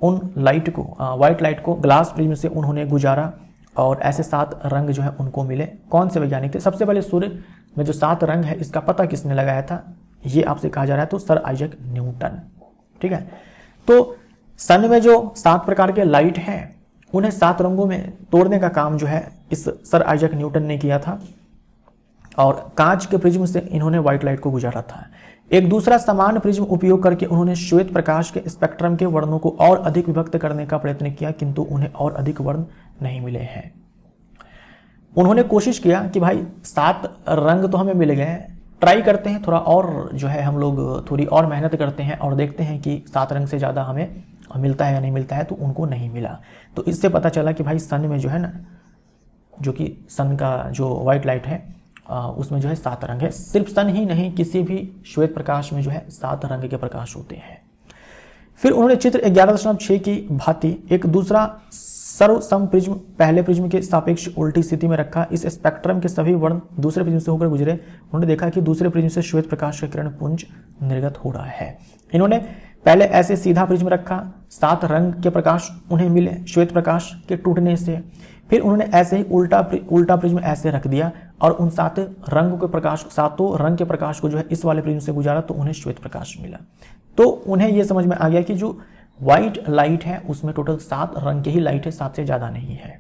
उन लाइट को व्हाइट लाइट को ग्लास प्रिज्म से उन्होंने गुजारा और ऐसे 7 रंग जो है उनको मिले। कौन से वैज्ञानिक थे? सबसे पहले सूर्य में जो 7 रंग है इसका पता किसने लगाया था? ये आपसे कहा जा रहा है, तो सर आइजैक न्यूटन। ठीक है, तो सन में जो 7 प्रकार के लाइट हैं उन्हें 7 रंगों में तोड़ने का काम जो है इस सर आइजैक न्यूटन ने किया था और कांच के प्रिज्म से इन्होंने व्हाइट लाइट को गुजारा था। एक दूसरा समान प्रिज्म उपयोग करके उन्होंने श्वेत प्रकाश के स्पेक्ट्रम के वर्णों को और अधिक विभक्त करने का प्रयत्न किया, किंतु उन्हें और अधिक वर्ण नहीं मिले हैं। उन्होंने कोशिश किया कि भाई 7 रंग तो हमें मिल गए, ट्राई करते हैं थोड़ा और जो है हम लोग थोड़ी और मेहनत करते हैं और देखते हैं कि 7 रंग से ज़्यादा हमें मिलता है या नहीं मिलता है, तो उनको नहीं मिला। तो इससे पता चला कि भाई सन में जो है ना, जो कि सन का जो व्हाइट लाइट है उसमें जो है 7 रंग है। सिर्फ सन ही नहीं, किसी भी श्वेत प्रकाश में जो है 7 रंग के प्रकाश होते हैं। फिर उन्होंने चित्र 11.6 की भांति एक दूसरा सर्वसम प्रिज्म पहले प्रिज्म के सापेक्ष उल्टी स्थिति में रखा। इस स्पेक्ट्रम के सभी वर्ण दूसरे प्रिज्म से होकर गुजरे। उन्होंने देखा कि दूसरे प्रिज्म से श्वेत प्रकाश का किरण पुंज निर्गत हो रहा है। इन्होंने पहले ऐसे सीधा प्रिज्म रखा, 7 रंग के प्रकाश उन्हें मिले श्वेत प्रकाश के टूटने से। फिर उन्होंने ऐसे ही उल्टा प्रिज्म ऐसे रख दिया और उन 7 रंगों के प्रकाश, 7 रंग के प्रकाश को जो है इस वाले प्रिज्म से गुजारा, तो उन्हें श्वेत प्रकाश मिला। तो उन्हें यह समझ में आ गया कि जो व्हाइट लाइट है उसमें टोटल 7 रंग के ही लाइट है, 7 से ज्यादा नहीं है।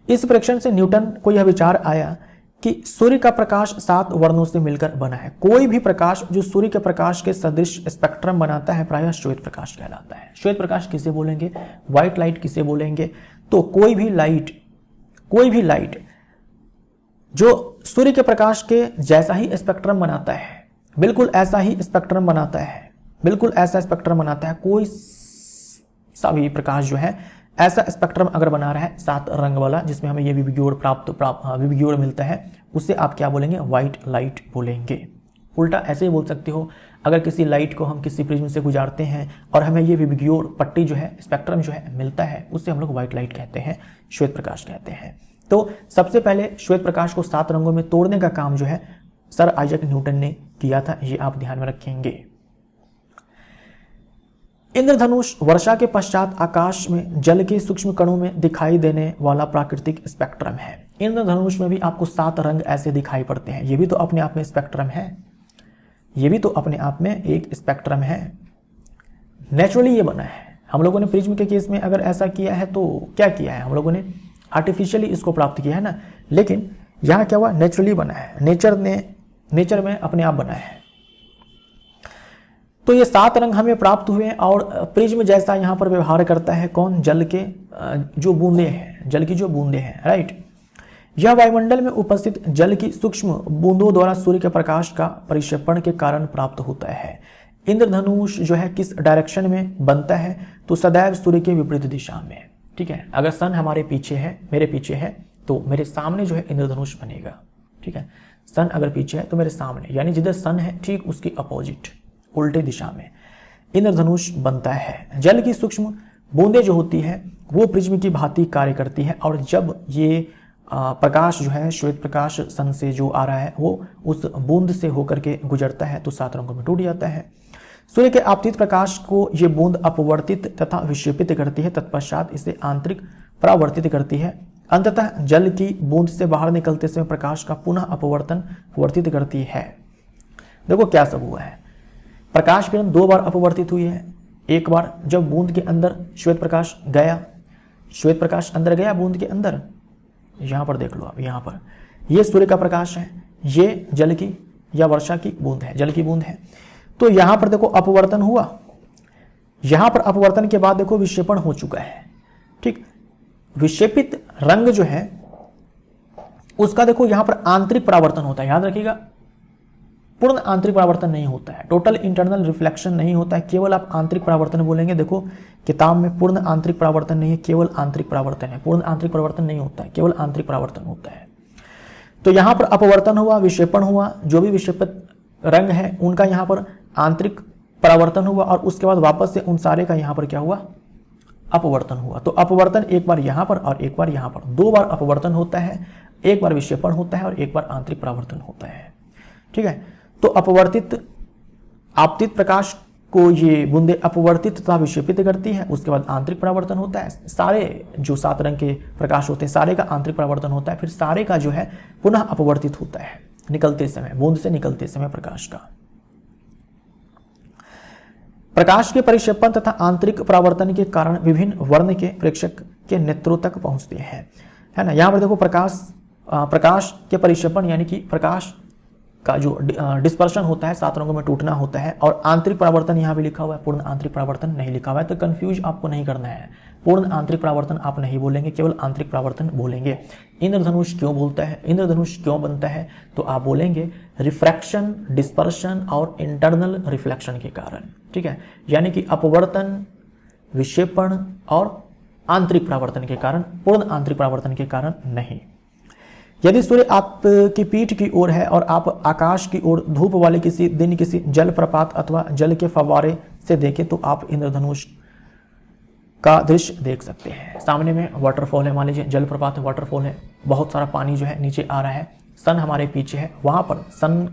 इस परीक्षण से न्यूटन को यह विचार आया कि सूर्य का प्रकाश 7 वर्णों से मिलकर बना है। कोई भी प्रकाश जो सूर्य के प्रकाश के सदृश स्पेक्ट्रम बनाता है प्रायः श्वेत प्रकाश कहलाता है। श्वेत प्रकाश किसे बोलेंगे? व्हाइट लाइट किसे बोलेंगे? तो कोई भी लाइट जो सूर्य के प्रकाश के जैसा ही स्पेक्ट्रम बनाता है, बिल्कुल ऐसा ही स्पेक्ट्रम बनाता है, बिल्कुल ऐसा स्पेक्ट्रम बनाता है, कोई सा भी प्रकाश जो है ऐसा स्पेक्ट्रम अगर बना रहा है 7 रंग वाला, जिसमें हमें ये विविग्योर मिलता है, उससे आप क्या बोलेंगे? व्हाइट लाइट बोलेंगे। उल्टा ऐसे ही बोल सकते हो, अगर किसी लाइट को हम किसी प्रिज्म से गुजारते हैं और हमें ये विविग्योर पट्टी जो है, स्पेक्ट्रम जो है मिलता है, उससे हम लोग व्हाइट लाइट कहते हैं, श्वेत प्रकाश कहते हैं। तो सबसे पहले श्वेत प्रकाश को 7 रंगों में तोड़ने का काम जो है सर आइजैक न्यूटन ने किया था, ये आप ध्यान में रखेंगे। इंद्रधनुष वर्षा के पश्चात आकाश में जल के सूक्ष्म कणों में दिखाई देने वाला प्राकृतिक स्पेक्ट्रम है। इंद्रधनुष में भी आपको 7 रंग ऐसे दिखाई पड़ते हैं। ये भी तो अपने आप में स्पेक्ट्रम है, ये भी तो अपने आप में एक स्पेक्ट्रम है। नेचुरली ये बना है। हम लोगों ने प्रिज्म के केस में अगर ऐसा किया है तो क्या किया है? हम लोगों ने आर्टिफिशियली इसको प्राप्त किया है ना, लेकिन यहाँ क्या हुआ? नेचुरली बना है, नेचर में अपने आप बना है। तो ये 7 रंग हमें प्राप्त हुए और प्रिज्म जैसा यहाँ पर व्यवहार करता है। कौन? जल के जो बूंदे हैं, जल की जो बूंदे हैं, राइट। यह वायुमंडल में उपस्थित जल की सूक्ष्म बूंदों द्वारा सूर्य के प्रकाश का परिक्षेपण के कारण प्राप्त होता है। इंद्रधनुष जो है किस डायरेक्शन में बनता है? तो सदैव सूर्य के विपरीत दिशा में। ठीक है, अगर सन हमारे पीछे है, मेरे पीछे है, तो मेरे सामने जो है इंद्रधनुष बनेगा। ठीक है, सन अगर पीछे है तो मेरे सामने, यानी जिधर सन है ठीक उसकी अपोजिट, उल्टे दिशा में इंद्रधनुष बनता है। जल की सूक्ष्म बूंदें जो होती है वो प्रिज्म की भांति कार्य करती है और जब ये प्रकाश जो है श्वेत प्रकाश सन से जो आ रहा है वो उस बूंद से होकर के गुजरता है तो 7 रंगों में टूट जाता है। सूर्य के आपतित प्रकाश को ये बूंद अपवर्तित तथा विक्षेपित करती है, तत्पश्चात इसे आंतरिक परावर्तित करती है। अंततः जल की बूंद से बाहर निकलते समय प्रकाश का पुनः अपवर्तन वर्तित करती है। देखो क्या सब हुआ है, प्रकाश किरण 2 बार अपवर्तित हुई है। एक बार जब बूंद के अंदर श्वेत प्रकाश गया, श्वेत प्रकाश अंदर गया बूंद के अंदर, यहाँ पर देख लो आप, यहाँ पर ये सूर्य का प्रकाश है, ये जल की या वर्षा की बूंद है, जल की बूंद है। तो यहाँ पर देखो अपवर्तन हुआ, यहाँ पर अपवर्तन के बाद देखो विक्षेपण हो चुका है, ठीक। विक्षेपित रंग जो है उसका देखो यहाँ पर आंतरिक परावर्तन होता है, याद रखिएगा, पूर्ण आंतरिक परावर्तन नहीं होता है, टोटल इंटरनल रिफ्लेक्शन नहीं होता है, केवल आप आंतरिक परावर्तन बोलेंगे। देखो किताब में पूर्ण आंतरिक परावर्तन नहीं है, केवल आंतरिक परावर्तन है, पूर्ण आंतरिक परावर्तन नहीं होता है, केवल आंतरिक परावर्तन होता है। तो यहाँ पर अपवर्तन हुआ, विक्षेपण हुआ, जो भी विक्षेपित रंग है उनका यहाँ पर आंतरिक परावर्तन हुआ और उसके बाद वापस से उन सारे का यहाँ पर क्या हुआ, अपवर्तन हुआ। तो अपवर्तन एक बार यहाँ पर और एक बार यहाँ पर, 2 बार अपवर्तन होता है, एक बार विक्षेपण होता है और एक बार आंतरिक परावर्तन होता है, ठीक है। तो अपवर्तित आपतित प्रकाश को ये बूंदे अपवर्तित तथा विक्षेपित करती है, उसके बाद आंतरिक परावर्तन होता है। सारे जो 7 रंग के प्रकाश होते हैं सारे का आंतरिक परावर्तन होता है, फिर सारे का जो है पुनः अपवर्तित होता है निकलते समय, बूंद से निकलते समय प्रकाश का। प्रकाश के परिक्षेपण तथा आंतरिक परावर्तन के कारण विभिन्न वर्ण के प्रेक्षक के नेत्रों तक पहुंचते हैं, है ना। यहाँ पर देखो प्रकाश के परिक्षेपण यानी कि प्रकाश का जो डिस्पर्शन होता है, 7 रंगों में टूटना होता है, और आंतरिक परावर्तन यहाँ भी लिखा हुआ है, पूर्ण आंतरिक परावर्तन नहीं लिखा हुआ है। तो कंफ्यूज आपको नहीं करना है, पूर्ण आंतरिक परावर्तन आप नहीं बोलेंगे, केवल आंतरिक परावर्तन बोलेंगे। इंद्रधनुष क्यों बोलता है, इंद्रधनुष क्यों बनता है, तो आप बोलेंगे रिफ्रैक्शन, डिस्पर्शन और इंटरनल रिफ्लेक्शन के कारण, ठीक है। यानी कि अपवर्तन, विक्षेपण और आंतरिक परावर्तन के कारण, पूर्ण आंतरिक परावर्तन के कारण नहीं। यदि सूर्य आपकी पीठ की ओर है और आप आकाश की ओर धूप वाले किसी दिन किसी जलप्रपात अथवा जल के फव्वारे से देखें तो आप इंद्रधनुष का दृश्य देख सकते हैं। सामने में वाटरफॉल है, मान लीजिए जलप्रपात है, वाटरफॉल है, बहुत सारा पानी जो है नीचे आ रहा है, सन हमारे पीछे है, वहां पर सन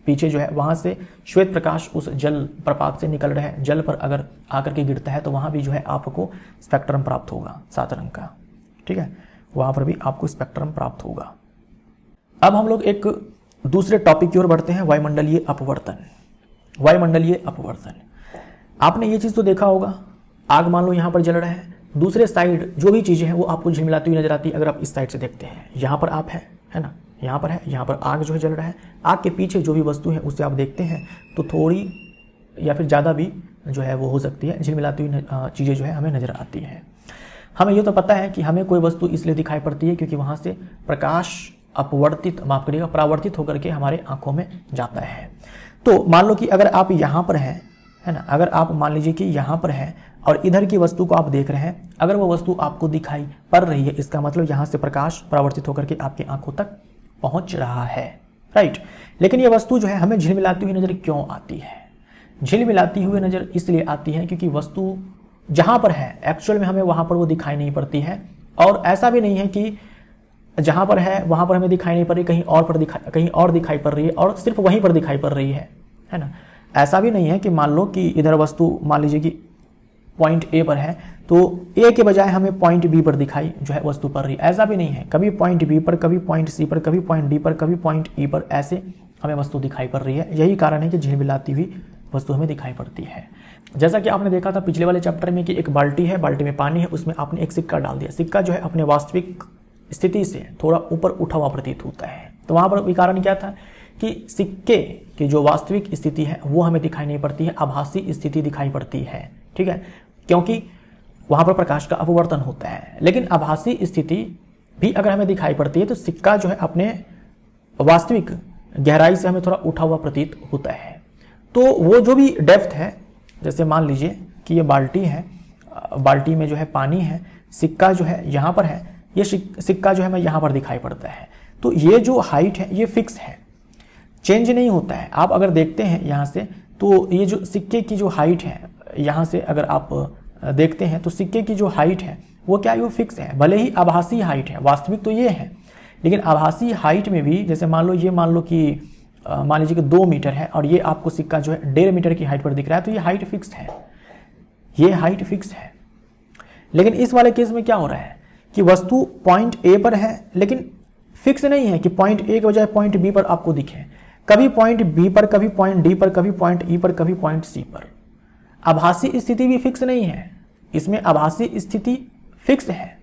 पीछे जो है वहां से श्वेत प्रकाश उस जल प्रपात से निकल रहा है, जल पर अगर आकर के गिरता है तो वहां भी जो है आपको स्पेक्ट्रम प्राप्त होगा 7 रंग का, ठीक है, वहां पर भी आपको स्पेक्ट्रम प्राप्त होगा। अब हम लोग एक दूसरे टॉपिक की ओर बढ़ते हैं, वायुमंडलीय अपवर्तन। वायुमंडलीय अपवर्तन, आपने ये चीज तो देखा होगा, आग मान लो यहाँ पर जल रहा है, दूसरे साइड जो भी चीजें हैं वो आपको झिलमिलाती हुई नजर आती है। अगर आप इस साइड से देखते हैं, यहाँ पर आप है ना, यहाँ पर है, यहाँ पर आग जो है जल रहा है, आग के पीछे जो भी वस्तु है उससे आप देखते हैं तो थोड़ी या फिर ज़्यादा भी जो है वो हो सकती है, झिलमिलाती हुई चीज़ें जो है हमें नजर आती है। हमें ये तो पता है कि हमें कोई वस्तु इसलिए दिखाई पड़ती है क्योंकि वहाँ से प्रकाश अपवर्तित, माफ करिएगा, परावर्तित होकर के हमारे आंखों में जाता है। तो मान लो कि अगर आप यहाँ पर हैं, है ना, अगर आप मान लीजिए कि यहाँ पर है और इधर की वस्तु को आप देख रहे हैं, अगर वो वस्तु आपको दिखाई पड़ रही है, इसका मतलब यहाँ से प्रकाश परावर्तित होकर के आपकी आंखों तक पहुँच रहा है, राइट। लेकिन ये वस्तु जो है हमें झिलमिलाती हुई नजर क्यों आती है? झिलमिलाती हुई नजर इसलिए आती है क्योंकि वस्तु जहाँ पर है एक्चुअल में हमें वहाँ पर वो दिखाई नहीं पड़ती है, और ऐसा भी नहीं है कि जहाँ पर है वहाँ पर हमें दिखाई नहीं पड़ रही, कहीं और दिखाई पड़ रही है और सिर्फ वहीं पर दिखाई पड़ रही है ना। ऐसा भी नहीं है कि मान लो कि इधर वस्तु मान लीजिए कि पॉइंट ए पर है तो ए के बजाय हमें पॉइंट बी पर दिखाई जो है वस्तु पड़ रही है, ऐसा भी नहीं है। कभी पॉइंट बी पर, कभी पॉइंट सी पर, कभी पॉइंट डी पर, कभी पॉइंट ई पर, ऐसे हमें वस्तु दिखाई पड़ रही है। यही कारण है कि झिलमिलाती हुई वस्तु हमें दिखाई पड़ती है। जैसा कि आपने देखा था पिछले वाले चैप्टर में कि एक बाल्टी है, बाल्टी में पानी है, उसमें आपने एक सिक्का डाल दिया, सिक्का जो है अपने वास्तविक स्थिति से थोड़ा ऊपर उठा हुआ प्रतीत होता है। तो वहां पर कारण क्या था कि सिक्के की जो वास्तविक स्थिति है वो हमें दिखाई नहीं पड़ती है, आभासी स्थिति दिखाई पड़ती है, ठीक है, क्योंकि वहां पर प्रकाश का अपवर्तन होता है। लेकिन आभासी स्थिति भी अगर हमें दिखाई पड़ती है तो सिक्का जो है अपने वास्तविक गहराई से हमें थोड़ा उठा हुआ प्रतीत होता है। तो वो जो भी डेप्थ है, जैसे मान लीजिए कि ये बाल्टी है, बाल्टी में जो है पानी है, सिक्का जो है यहाँ पर है, ये सिक्का जो है हमें यहाँ पर दिखाई पड़ता है। तो ये जो हाइट है ये फिक्स है, चेंज नहीं होता है। आप अगर देखते हैं यहाँ से तो ये जो सिक्के की जो हाइट है, यहाँ से अगर आप देखते हैं तो सिक्के की जो हाइट है वो क्या है, वो फिक्स है। भले ही आभासी हाइट है, वास्तविक तो ये है, लेकिन आभासी हाइट में भी जैसे मान लो कि मान लीजिए कि 2 मीटर है और ये आपको सिक्का जो है 1.5 मीटर की हाइट पर दिख रहा है, तो ये हाइट फिक्स है, ये हाइट फिक्स है। लेकिन इस वाले केस में क्या हो रहा है कि वस्तु पॉइंट ए पर है लेकिन फिक्स नहीं है कि पॉइंट ए के बजाय पॉइंट बी पर आपको दिखे, कभी पॉइंट बी पर, कभी पॉइंट डी पर, कभी पॉइंट ई पर, कभी पॉइंट सी पर। आभासी स्थिति भी फिक्स नहीं है, इसमें आभासी स्थिति फिक्स है,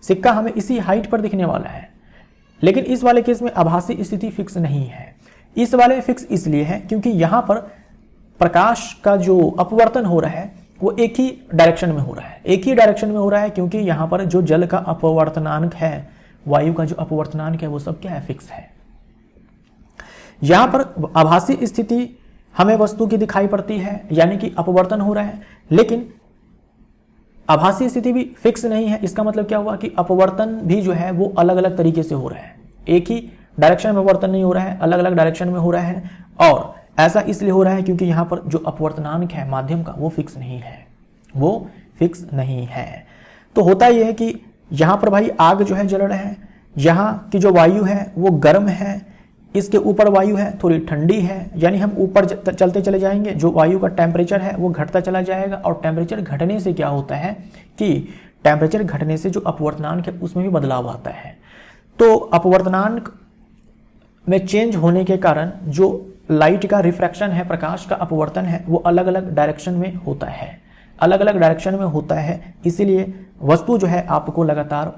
सिक्का हमें इसी हाइट पर दिखने वाला है। लेकिन इस वाले केस में आभासी स्थिति फिक्स नहीं है। इस वाले में फिक्स इसलिए है क्योंकि यहां पर प्रकाश का जो अपवर्तन हो रहा है वो एक ही डायरेक्शन में हो रहा है, एक ही डायरेक्शन में हो रहा है, क्योंकि यहां पर जो जल का अपवर्तनांक है, वायु का जो अपवर्तनांक है, वो सब क्या है, फिक्स है। यहां पर आभासी स्थिति हमें वस्तु की दिखाई पड़ती है, यानी कि अपवर्तन हो रहा है, लेकिन आभासी स्थिति भी फिक्स नहीं है। इसका मतलब क्या हुआ कि अपवर्तन भी जो है वो अलग अलग तरीके से हो रहा है, एक ही डायरेक्शन में अपवर्तन नहीं हो रहा है, अलग अलग डायरेक्शन में हो रहा है। और ऐसा इसलिए हो रहा है क्योंकि यहाँ पर जो अपवर्तनांक है माध्यम का वो फिक्स नहीं है, वो फिक्स नहीं है। तो होता यह है कि यहाँ पर भाई आग जो है जल रहा है, यहाँ की जो वायु है वो गर्म है, इसके ऊपर वायु है थोड़ी ठंडी है, यानी हम ऊपर चलते चले जाएंगे, जो वायु का टेम्परेचर है वो घटता चला जाएगा। और टेम्परेचर घटने से क्या होता है कि टेम्परेचर घटने से जो अपवर्तनांक है उसमें भी बदलाव आता है। तो अपवर्तनांक में चेंज होने के कारण जो लाइट का रिफ्रैक्शन है, प्रकाश का अपवर्तन है, वो अलग अलग डायरेक्शन में होता है, अलग अलग डायरेक्शन में होता है। इसीलिए वस्तु जो है आपको लगातार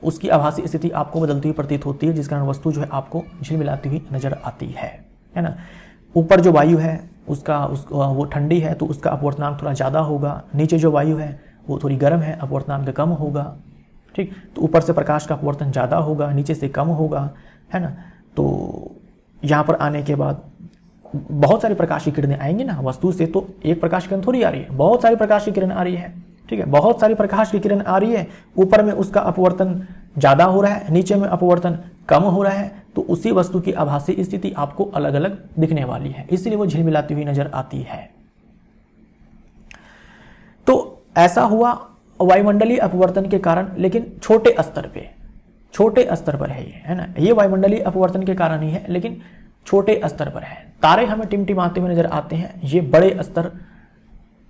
उसकी आभासी स्थिति आपको बदलती हुई प्रतीत होती है, जिस कारण वस्तु जो है आपको झिलमिलाती हुई नजर आती है ना। ऊपर जो वायु है वो ठंडी है तो उसका अपवर्तनांक थोड़ा ज़्यादा होगा, नीचे जो वायु है वो थोड़ी गर्म है, अपवर्तनांक कम होगा, ठीक। तो ऊपर से प्रकाश का अपवर्तन ज़्यादा होगा, नीचे से कम होगा, है ना। तो यहाँ पर आने के बाद बहुत सारी प्रकाश की किरणें आएंगी ना, वस्तु से तो एक प्रकाश की किरण थोड़ी आ रही है, बहुत सारी प्रकाश की किरण आ रही है, ठीक है, बहुत सारी प्रकाश की किरण आ रही है। ऊपर में उसका अपवर्तन ज़्यादा हो रहा है, नीचे में अपवर्तन कम हो रहा है, तो उसी वस्तु की आभासी स्थिति आपको अलग अलग दिखने वाली है, इसलिए वो झिलमिलाती हुई नजर आती है। तो ऐसा हुआ वायुमंडलीय अपवर्तन के कारण, लेकिन छोटे स्तर पे, छोटे स्तर पर है ये, है ना। ये वायुमंडलीय अपवर्तन के कारण ही है, लेकिन छोटे स्तर पर है। तारे हमें टिमटिमाते हुए नजर आते हैं, ये बड़े स्तर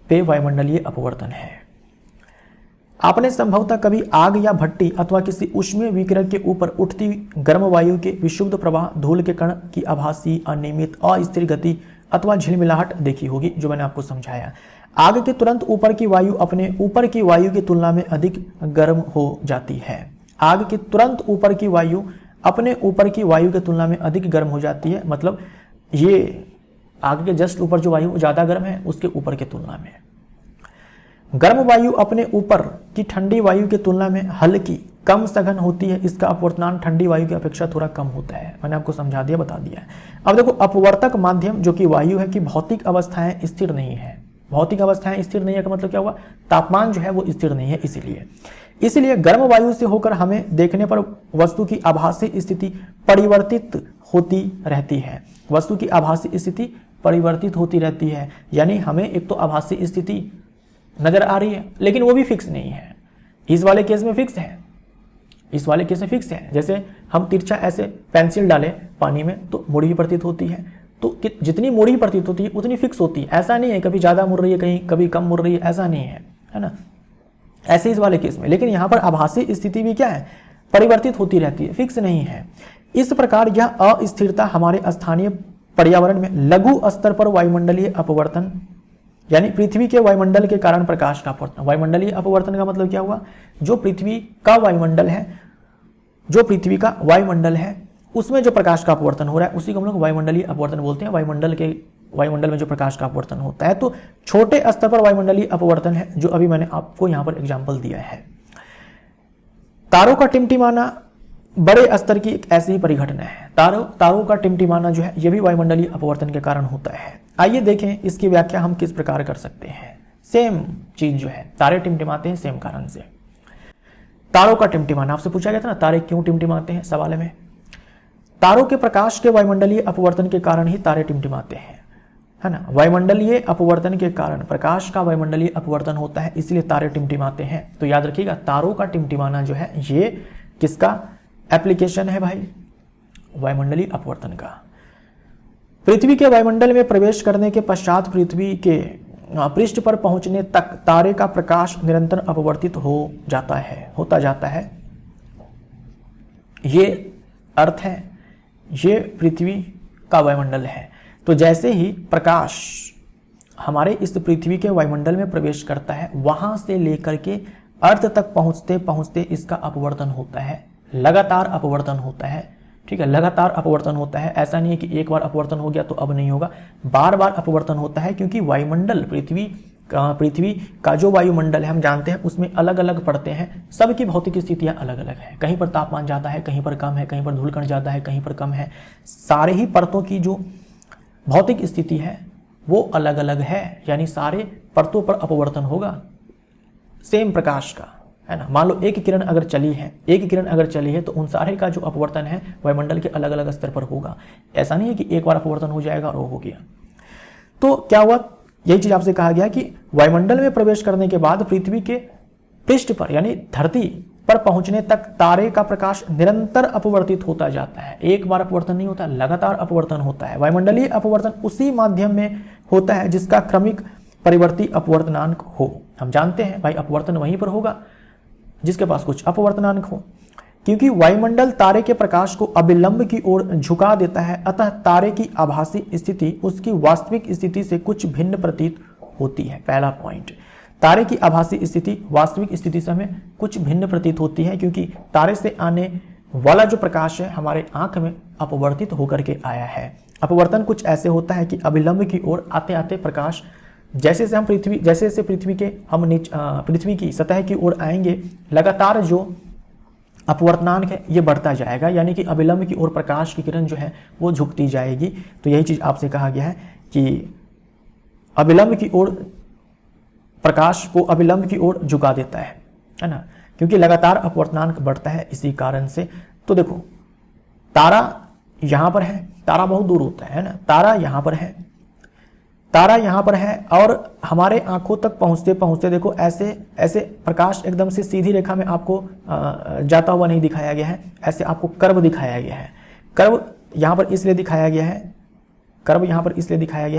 पे वायुमंडलीय अपवर्तन है। आपने संभवतः कभी आग या भट्टी अथवा किसी ऊष्मीय विकिरण के ऊपर उठती गर्म वायु के विशुद्ध प्रवाह, धूल के कण की आभासी, अनियमित, अस्थिर गति अथवा झिलमिलाहट देखी होगी, जो मैंने आपको समझाया। आग के तुरंत ऊपर की वायु अपने ऊपर की वायु की तुलना में अधिक गर्म हो जाती है। आग के तुरंत ऊपर की वायु अपने ऊपर की वायु की तुलना में अधिक गर्म हो जाती है, मतलब ये आग के जस्ट ऊपर जो वायु ज़्यादा गर्म है उसके ऊपर की तुलना में। गर्म वायु अपने ऊपर की ठंडी वायु की तुलना में हल्की, कम सघन होती है, इसका अपवर्तनांक ठंडी वायु की अपेक्षा थोड़ा कम होता है। मैंने आपको समझा दिया, बता दिया है। अब देखो, अपवर्तक माध्यम जो कि वायु है की भौतिक अवस्थाएं स्थिर नहीं है। भौतिक अवस्थाएं स्थिर नहीं है का मतलब क्या हुआ, तापमान जो है वो स्थिर नहीं है। इसलिए गर्म वायु से होकर हमें देखने पर वस्तु की आभासी स्थिति परिवर्तित होती रहती है। वस्तु की आभासी स्थिति परिवर्तित होती रहती है, यानी हमें एक तो आभासी स्थिति नजर आ रही है, लेकिन वो भी फिक्स नहीं है। इस वाले केस में फिक्स है, इस वाले केस में फिक्स है। जैसे हम तिरछा ऐसे पेंसिल डालें पानी में तो मुड़ी प्रतीत होती है, तो जितनी मुड़ी प्रतीत होती है उतनी फिक्स होती है। ऐसा नहीं है कभी ज़्यादा मुड़ रही है, कहीं कभी कम मुड़ रही है, ऐसा नहीं है ना। ऐसे इस वाले केस में, लेकिन यहाँ पर आभासी स्थिति भी क्या है, परिवर्तित होती रहती है, फिक्स नहीं है। इस प्रकार यह अस्थिरता हमारे स्थानीय पर्यावरण में लघु स्तर पर वायुमंडलीय अपवर्तन, यानी पृथ्वी के वायुमंडल के कारण प्रकाश का अपवर्तन। वायुमंडलीय अपवर्तन का मतलब क्या हुआ, जो पृथ्वी का वायुमंडल है, जो पृथ्वी का वायुमंडल है उसमें जो प्रकाश का अपवर्तन हो रहा है उसी को हम लोग वायुमंडलीय अपवर्तन बोलते हैं। वायुमंडल में जो प्रकाश का अपवर्तन होता है, तो छोटे स्तर पर वायुमंडलीय अपवर्तन है, जो अभी मैंने आपको यहां पर एग्जांपल दिया है। तारों का टिमटिमाना बड़े स्तर की एक ऐसी ही परिघटना है। तारों का टिमटिमाना जो है यह भी वायुमंडलीय अपवर्तन के कारण होता है। आइए देखें इसकी व्याख्या हम किस प्रकार कर सकते हैं। सेम चीज जो है, तारे टिमटिमाते हैं सेम कारण से। तारों का टिमटिमाना, आपसे पूछा गया था ना तारे क्यों टिमटिमाते हैं सवाल में। तारों के प्रकाश के वायुमंडलीय अपवर्तन के कारण ही तारे टिमटिमाते हैं, है ना। वायुमंडलीय अपवर्तन के कारण प्रकाश का वायुमंडलीय अपवर्तन होता है, इसलिए तारे टिमटिमाते हैं। तो याद रखिएगा, तारों का टिमटिमाना जो है ये किसका एप्लीकेशन है भाई, वायुमंडलीय अपवर्तन का। पृथ्वी के वायुमंडल में प्रवेश करने के पश्चात पृथ्वी के पृष्ठ पर पहुंचने तक तारे का प्रकाश निरंतर अपवर्तित होता जाता है। ये अर्थ है, ये पृथ्वी का वायुमंडल है। तो जैसे ही प्रकाश हमारे इस पृथ्वी के वायुमंडल में प्रवेश करता है, वहां से लेकर के अर्थ तक पहुंचते पहुंचते इसका अपवर्तन होता है, लगातार अपवर्तन होता है। ठीक है, लगातार अपवर्तन होता है। ऐसा नहीं है कि एक बार अपवर्तन हो गया तो अब नहीं होगा, बार बार अपवर्तन होता है, क्योंकि वायुमंडल पृथ्वी का जो वायुमंडल है हम जानते हैं उसमें अलग अलग परतें हैं, सबकी भौतिक स्थितियां अलग अलग है। कहीं पर तापमान ज़्यादा है, कहीं पर कम है, कहीं पर धूलकण ज़्यादा है, कहीं पर कम है। सारे ही परतों की जो भौतिक स्थिति है वो अलग अलग है, यानी सारे परतों पर अपवर्तन होगा सेम प्रकाश का, है ना। मान लो एक किरण अगर चली है तो उन सारे का जो अपवर्तन है वायुमंडल के अलग अलग स्तर पर होगा। ऐसा नहीं है कि एक बार अपवर्तन हो जाएगा और वो हो गया। तो क्या हुआ, यही चीज आपसे कहा गया कि वायुमंडल में प्रवेश करने के बाद पृथ्वी के पृष्ठ पर यानी धरती पर पहुंचने तक तारे का प्रकाश निरंतर अपवर्तित होता जाता है। एक बार अपवर्तन नहीं होता, लगातार अपवर्तन होता है। वायुमंडलीय अपवर्तन उसी माध्यम में होता है जिसका क्रमिक परिवर्ती अपवर्तनांक हो। हम जानते हैं भाई अपवर्तन वहीं पर होगा जिसके पास कुछ अपवर्तनांक हो, क्योंकि वायुमंडल तारे के प्रकाश को अविलंब की ओर झुका देता है, अतः तारे की आभासी स्थिति उसकी वास्तविक स्थिति से कुछ भिन्न प्रतीत होती है। पहला पॉइंट, तारे की आभासी स्थिति वास्तविक स्थिति से हमें कुछ भिन्न प्रतीत होती है, क्योंकि तारे से आने वाला जो प्रकाश है हमारे आंख में अपवर्तित होकर के आया है। अपवर्तन कुछ ऐसे होता है कि अविलंब की ओर आते आते प्रकाश जैसे से पृथ्वी की सतह की ओर आएंगे, लगातार जो अपवर्तनांक है ये बढ़ता जाएगा, यानी कि अविलंब की ओर प्रकाश की किरण जो है वो झुकती जाएगी। तो यही चीज आपसे कहा गया है कि अविलंब की ओर प्रकाश को अविलंब की ओर झुका देता है ना, क्योंकि लगातार अपवर्तनांक बढ़ता है इसी कारण से। तो देखो तारा यहां पर है, तारा बहुत दूर होता है ना, तारा यहां पर है और हमारे आंखों तक पहुंचते पहुंचते देखो ऐसे प्रकाश एकदम से सीधी रेखा में आपको जाता हुआ नहीं दिखाया गया है, ऐसे आपको कर्व दिखाया गया है। कर्व यहां पर इसलिए दिखाया गया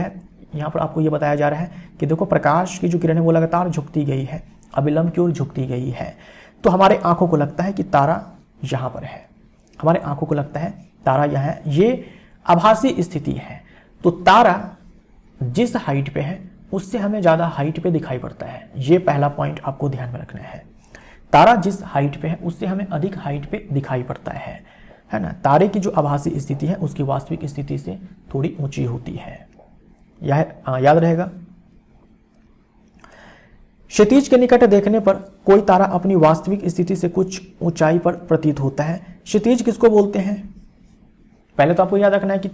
है, यहाँ पर आपको ये बताया जा रहा है कि देखो प्रकाश की जो किरण है वो लगातार झुकती गई है, अविलंब की ओर झुकती गई है। तो हमारे आंखों को लगता है कि तारा यहाँ पर है, हमारे आंखों को लगता है तारा यहाँ है, ये आभासी स्थिति है। तो तारा जिस हाइट पे है उससे हमें ज़्यादा हाइट पे दिखाई पड़ता है, ये पहला पॉइंट आपको ध्यान में रखना है। तारा जिस हाइट पे है उससे हमें अधिक हाइट पे दिखाई पड़ता है ना। तारे की जो आभासी स्थिति है उसकी वास्तविक स्थिति से थोड़ी ऊंची होती है, यह याद रहेगा। क्षितिज के निकट देखने पर कोई तारा अपनी वास्तविक स्थिति से कुछ ऊंचाई पर प्रतीत होता है। क्षितिज किसको बोलते हैं, पहले तो आपको याद रखना है कि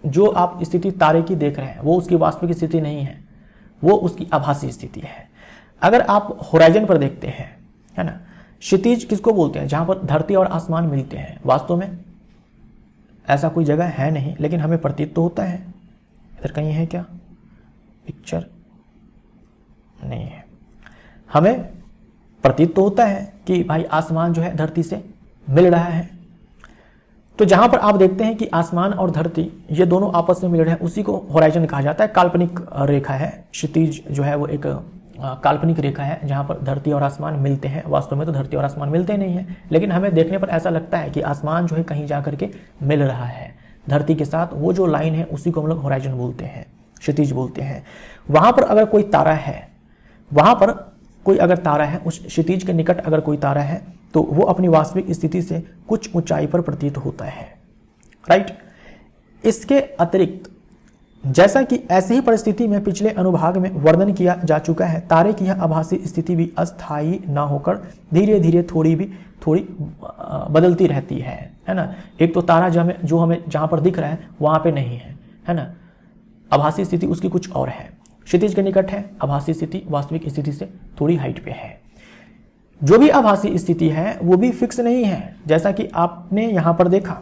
जो आप स्थिति तारे की देख रहे हैं वो उसकी वास्तविक स्थिति नहीं है, वो उसकी आभासी स्थिति है। अगर आप होराइजन पर देखते हैं, है ना, क्षितिज किसको बोलते हैं, जहां पर धरती और आसमान मिलते हैं। वास्तव में ऐसा कोई जगह है नहीं, लेकिन हमें प्रतीत तो होता है। इधर कहीं है क्या पिक्चर, नहीं है। हमें प्रतीत तो होता है कि भाई आसमान जो है धरती से मिल रहा है। तो जहां पर आप देखते हैं कि आसमान और धरती ये दोनों आपस में मिल रहे हैं, उसी को होराइजन कहा जाता है। काल्पनिक रेखा है क्षितिज जो है वो एक काल्पनिक रेखा है जहां पर धरती और आसमान मिलते हैं। वास्तव में तो धरती और आसमान मिलते नहीं हैं, लेकिन हमें देखने पर ऐसा लगता है कि आसमान जो है कहीं जा करके मिल रहा है धरती के साथ। वो जो लाइन है उसी को हम लोग होराइजन बोलते हैं, क्षितिज बोलते हैं। वहां पर अगर कोई तारा है, उस क्षितिज के निकट अगर कोई तारा है तो वो अपनी वास्तविक स्थिति से कुछ ऊंचाई पर प्रतीत होता है, राइट। इसके अतिरिक्त जैसा कि ऐसी ही परिस्थिति में पिछले अनुभाग में वर्णन किया जा चुका है, तारे की यह आभासी स्थिति भी अस्थायी न होकर धीरे धीरे थोड़ी बदलती रहती है ना। एक तो तारा जो हमें जहां पर दिख रहा है वहां पे नहीं है ना, आभासी स्थिति उसकी कुछ और है। क्षितिज के निकट है, आभासी स्थिति वास्तविक स्थिति से थोड़ी हाइट पे है। जो भी आभासी स्थिति है वो भी फिक्स नहीं है, जैसा कि आपने यहां पर देखा।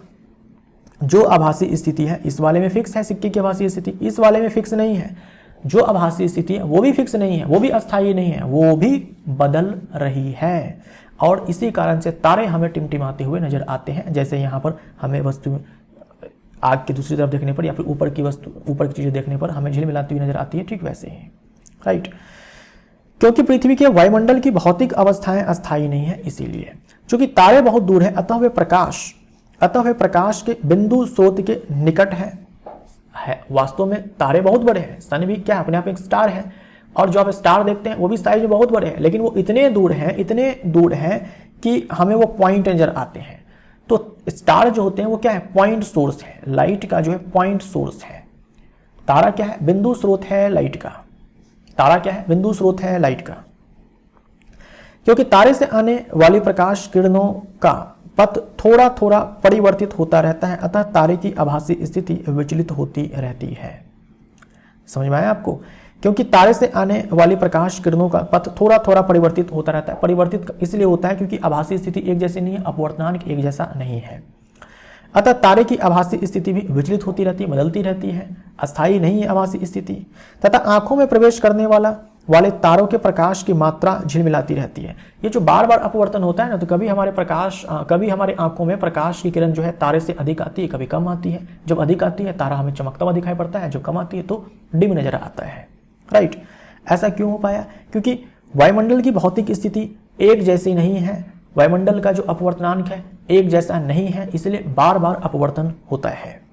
जो आभासी स्थिति है इस वाले में फिक्स है, सिक्के की आभासी स्थिति इस वाले में फिक्स नहीं है। जो आभासी स्थिति है वो भी फिक्स नहीं है, वो भी अस्थायी नहीं है, वो भी बदल रही है। और इसी कारण से तारे हमें टिमटिमाते हुए नजर आते हैं। जैसे यहाँ पर हमें वस्तु आग की दूसरी तरफ देखने पर या फिर ऊपर की चीजें देखने पर हमें झिलमिलाती हुई नजर आती है, ठीक वैसे ही, राइट। क्योंकि पृथ्वी के वायुमंडल की भौतिक अवस्थाएं अस्थायी नहीं है, इसीलिए। चूंकि तारे बहुत दूर है, अतः वे प्रकाश के बिंदु स्रोत के निकट है। वास्तव में तारे बहुत बड़े हैं, सन भी क्या अपने आप एक स्टार है, और जो आप स्टार देखते हैं वो भी साइज में बहुत बड़े हैं, लेकिन वो इतने दूर हैं कि हमें वो पॉइंट नजर आते हैं। तो स्टार जो होते हैं वो क्या है, पॉइंट सोर्स है, लाइट का जो है पॉइंट सोर्स है। तारा क्या है, बिंदु स्रोत है लाइट का। तारा क्या है, बिंदु स्रोत है लाइट का। क्योंकि तारे से आने वाली प्रकाश किरणों का पथ थोड़ा थोड़ा परिवर्तित होता रहता है, अतः तारे की आभासी स्थिति विचलित होती रहती है। समझ में आया आपको? क्योंकि तारे से आने वाली प्रकाश किरणों का पथ थोड़ा थोड़ा परिवर्तित होता रहता है। परिवर्तित इसलिए होता है क्योंकि आभासी स्थिति एक जैसी नहीं है, अपवर्तनांक एक जैसा नहीं है, अतः तारे की आभासी स्थिति भी विचलित होती रहती है, बदलती रहती है, अस्थायी नहीं है आभासी स्थिति। तथा आंखों में प्रवेश करने वाले तारों के प्रकाश की मात्रा झिलमिलाती रहती है। ये जो बार बार अपवर्तन होता है ना, तो कभी हमारे आंखों में प्रकाश की किरण जो है तारे से अधिक आती है, कभी कम आती है। जब अधिक आती है तारा हमें चमकता हुआ दिखाई पड़ता है, जब कम आती है तो डिम नजर आता है। राइट, ऐसा क्यों हो पाया? क्योंकि वायुमंडल की भौतिक स्थिति एक जैसी नहीं है, वायुमंडल का जो अपवर्तनांक है एक जैसा नहीं है, इसलिए बार बार अपवर्तन होता है,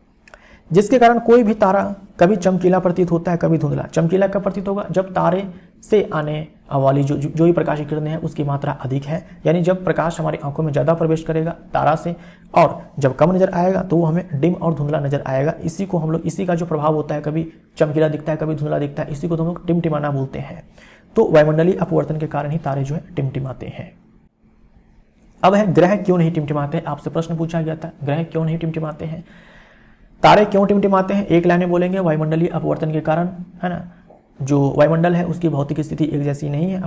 जिसके कारण कोई भी तारा कभी चमकीला प्रतीत होता है, कभी धुंधला। चमकीला कब प्रतीत होगा? जब तारे से आने वाली जो भी प्रकाश की किरणें हैं उसकी मात्रा अधिक है, यानी जब प्रकाश हमारी आंखों में ज़्यादा प्रवेश करेगा तारा से, और जब कम नजर आएगा तो वो हमें डिम और धुंधला नजर आएगा। इसी का जो प्रभाव होता है, कभी चमकीला दिखता है, कभी धुंधला दिखता है, इसी को तो हम लोग टिमटिमाना बोलते हैं। तो वायुमंडलीय अपवर्तन के कारण ही तारे जो है टिमटिमाते हैं। अब है ग्रह क्यों नहीं टिमटिमाते? आपसे प्रश्न पूछा गया था, ग्रह क्यों नहीं टिमटिमाते हैं, तारे क्यों टिमटिमाते हैं? एक लाइन में बोलेंगे, वायुमंडलीय अपवर्तन के कारण, है ना। जो वायुमंडल है उसकी भौतिक स्थिति एक जैसी नहीं है,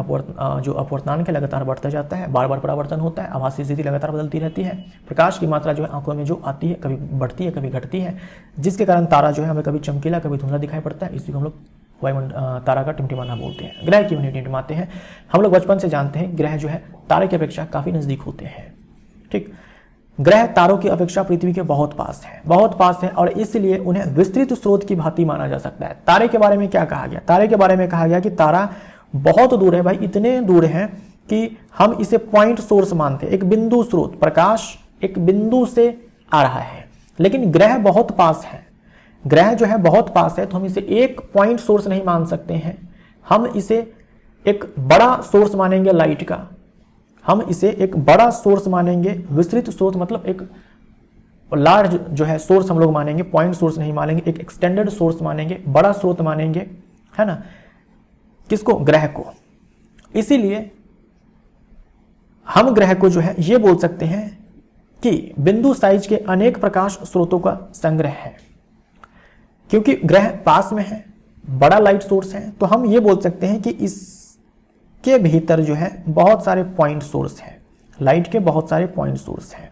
जो अपवर्तनांक है लगातार बढ़ता जाता है, बार बार परावर्तन होता है, आभासी स्थिति लगातार बदलती रहती है, प्रकाश की मात्रा जो है आंखों में जो आती है कभी बढ़ती है कभी घटती है, जिसके कारण तारा जो है हमें कभी चमकीला कभी धुंधला दिखाई पड़ता है। इसी को हम लोग तारा का टिमटिमाना बोलते हैं। ग्रह क्यों नहीं टिमटिमाते हैं? हम लोग बचपन से जानते हैं ग्रह जो है तारे की अपेक्षा काफी नजदीक होते हैं। ठीक, ग्रह तारों की अपेक्षा पृथ्वी के बहुत पास है और इसलिए उन्हें विस्तृत स्रोत की भांति माना जा सकता है। तारे के बारे में क्या कहा गया? तारे के बारे में कहा गया कि तारा बहुत दूर है भाई, इतने दूर है कि हम इसे पॉइंट सोर्स मानते हैं, एक बिंदु स्रोत, प्रकाश एक बिंदु से आ रहा है। लेकिन ग्रह बहुत पास है, ग्रह जो है बहुत पास है, तो हम इसे एक पॉइंट सोर्स नहीं मान सकते हैं, हम इसे एक बड़ा सोर्स मानेंगे लाइट का, हम इसे एक बड़ा सोर्स मानेंगे, विस्तृत स्रोत मतलब एक लार्ज जो है सोर्स हम लोग मानेंगे, पॉइंट सोर्स नहीं मानेंगे, एक एक्सटेंडेड सोर्स मानेंगे, बड़ा स्रोत मानेंगे, है ना। किसको? ग्रह को। इसीलिए हम ग्रह को जो है ये बोल सकते हैं कि बिंदु साइज के अनेक प्रकाश स्रोतों का संग्रह है। क्योंकि ग्रह पास में है, बड़ा लाइट सोर्स है, तो हम ये बोल सकते हैं कि इसके भीतर जो है बहुत सारे पॉइंट सोर्स हैं, लाइट के बहुत सारे पॉइंट सोर्स हैं।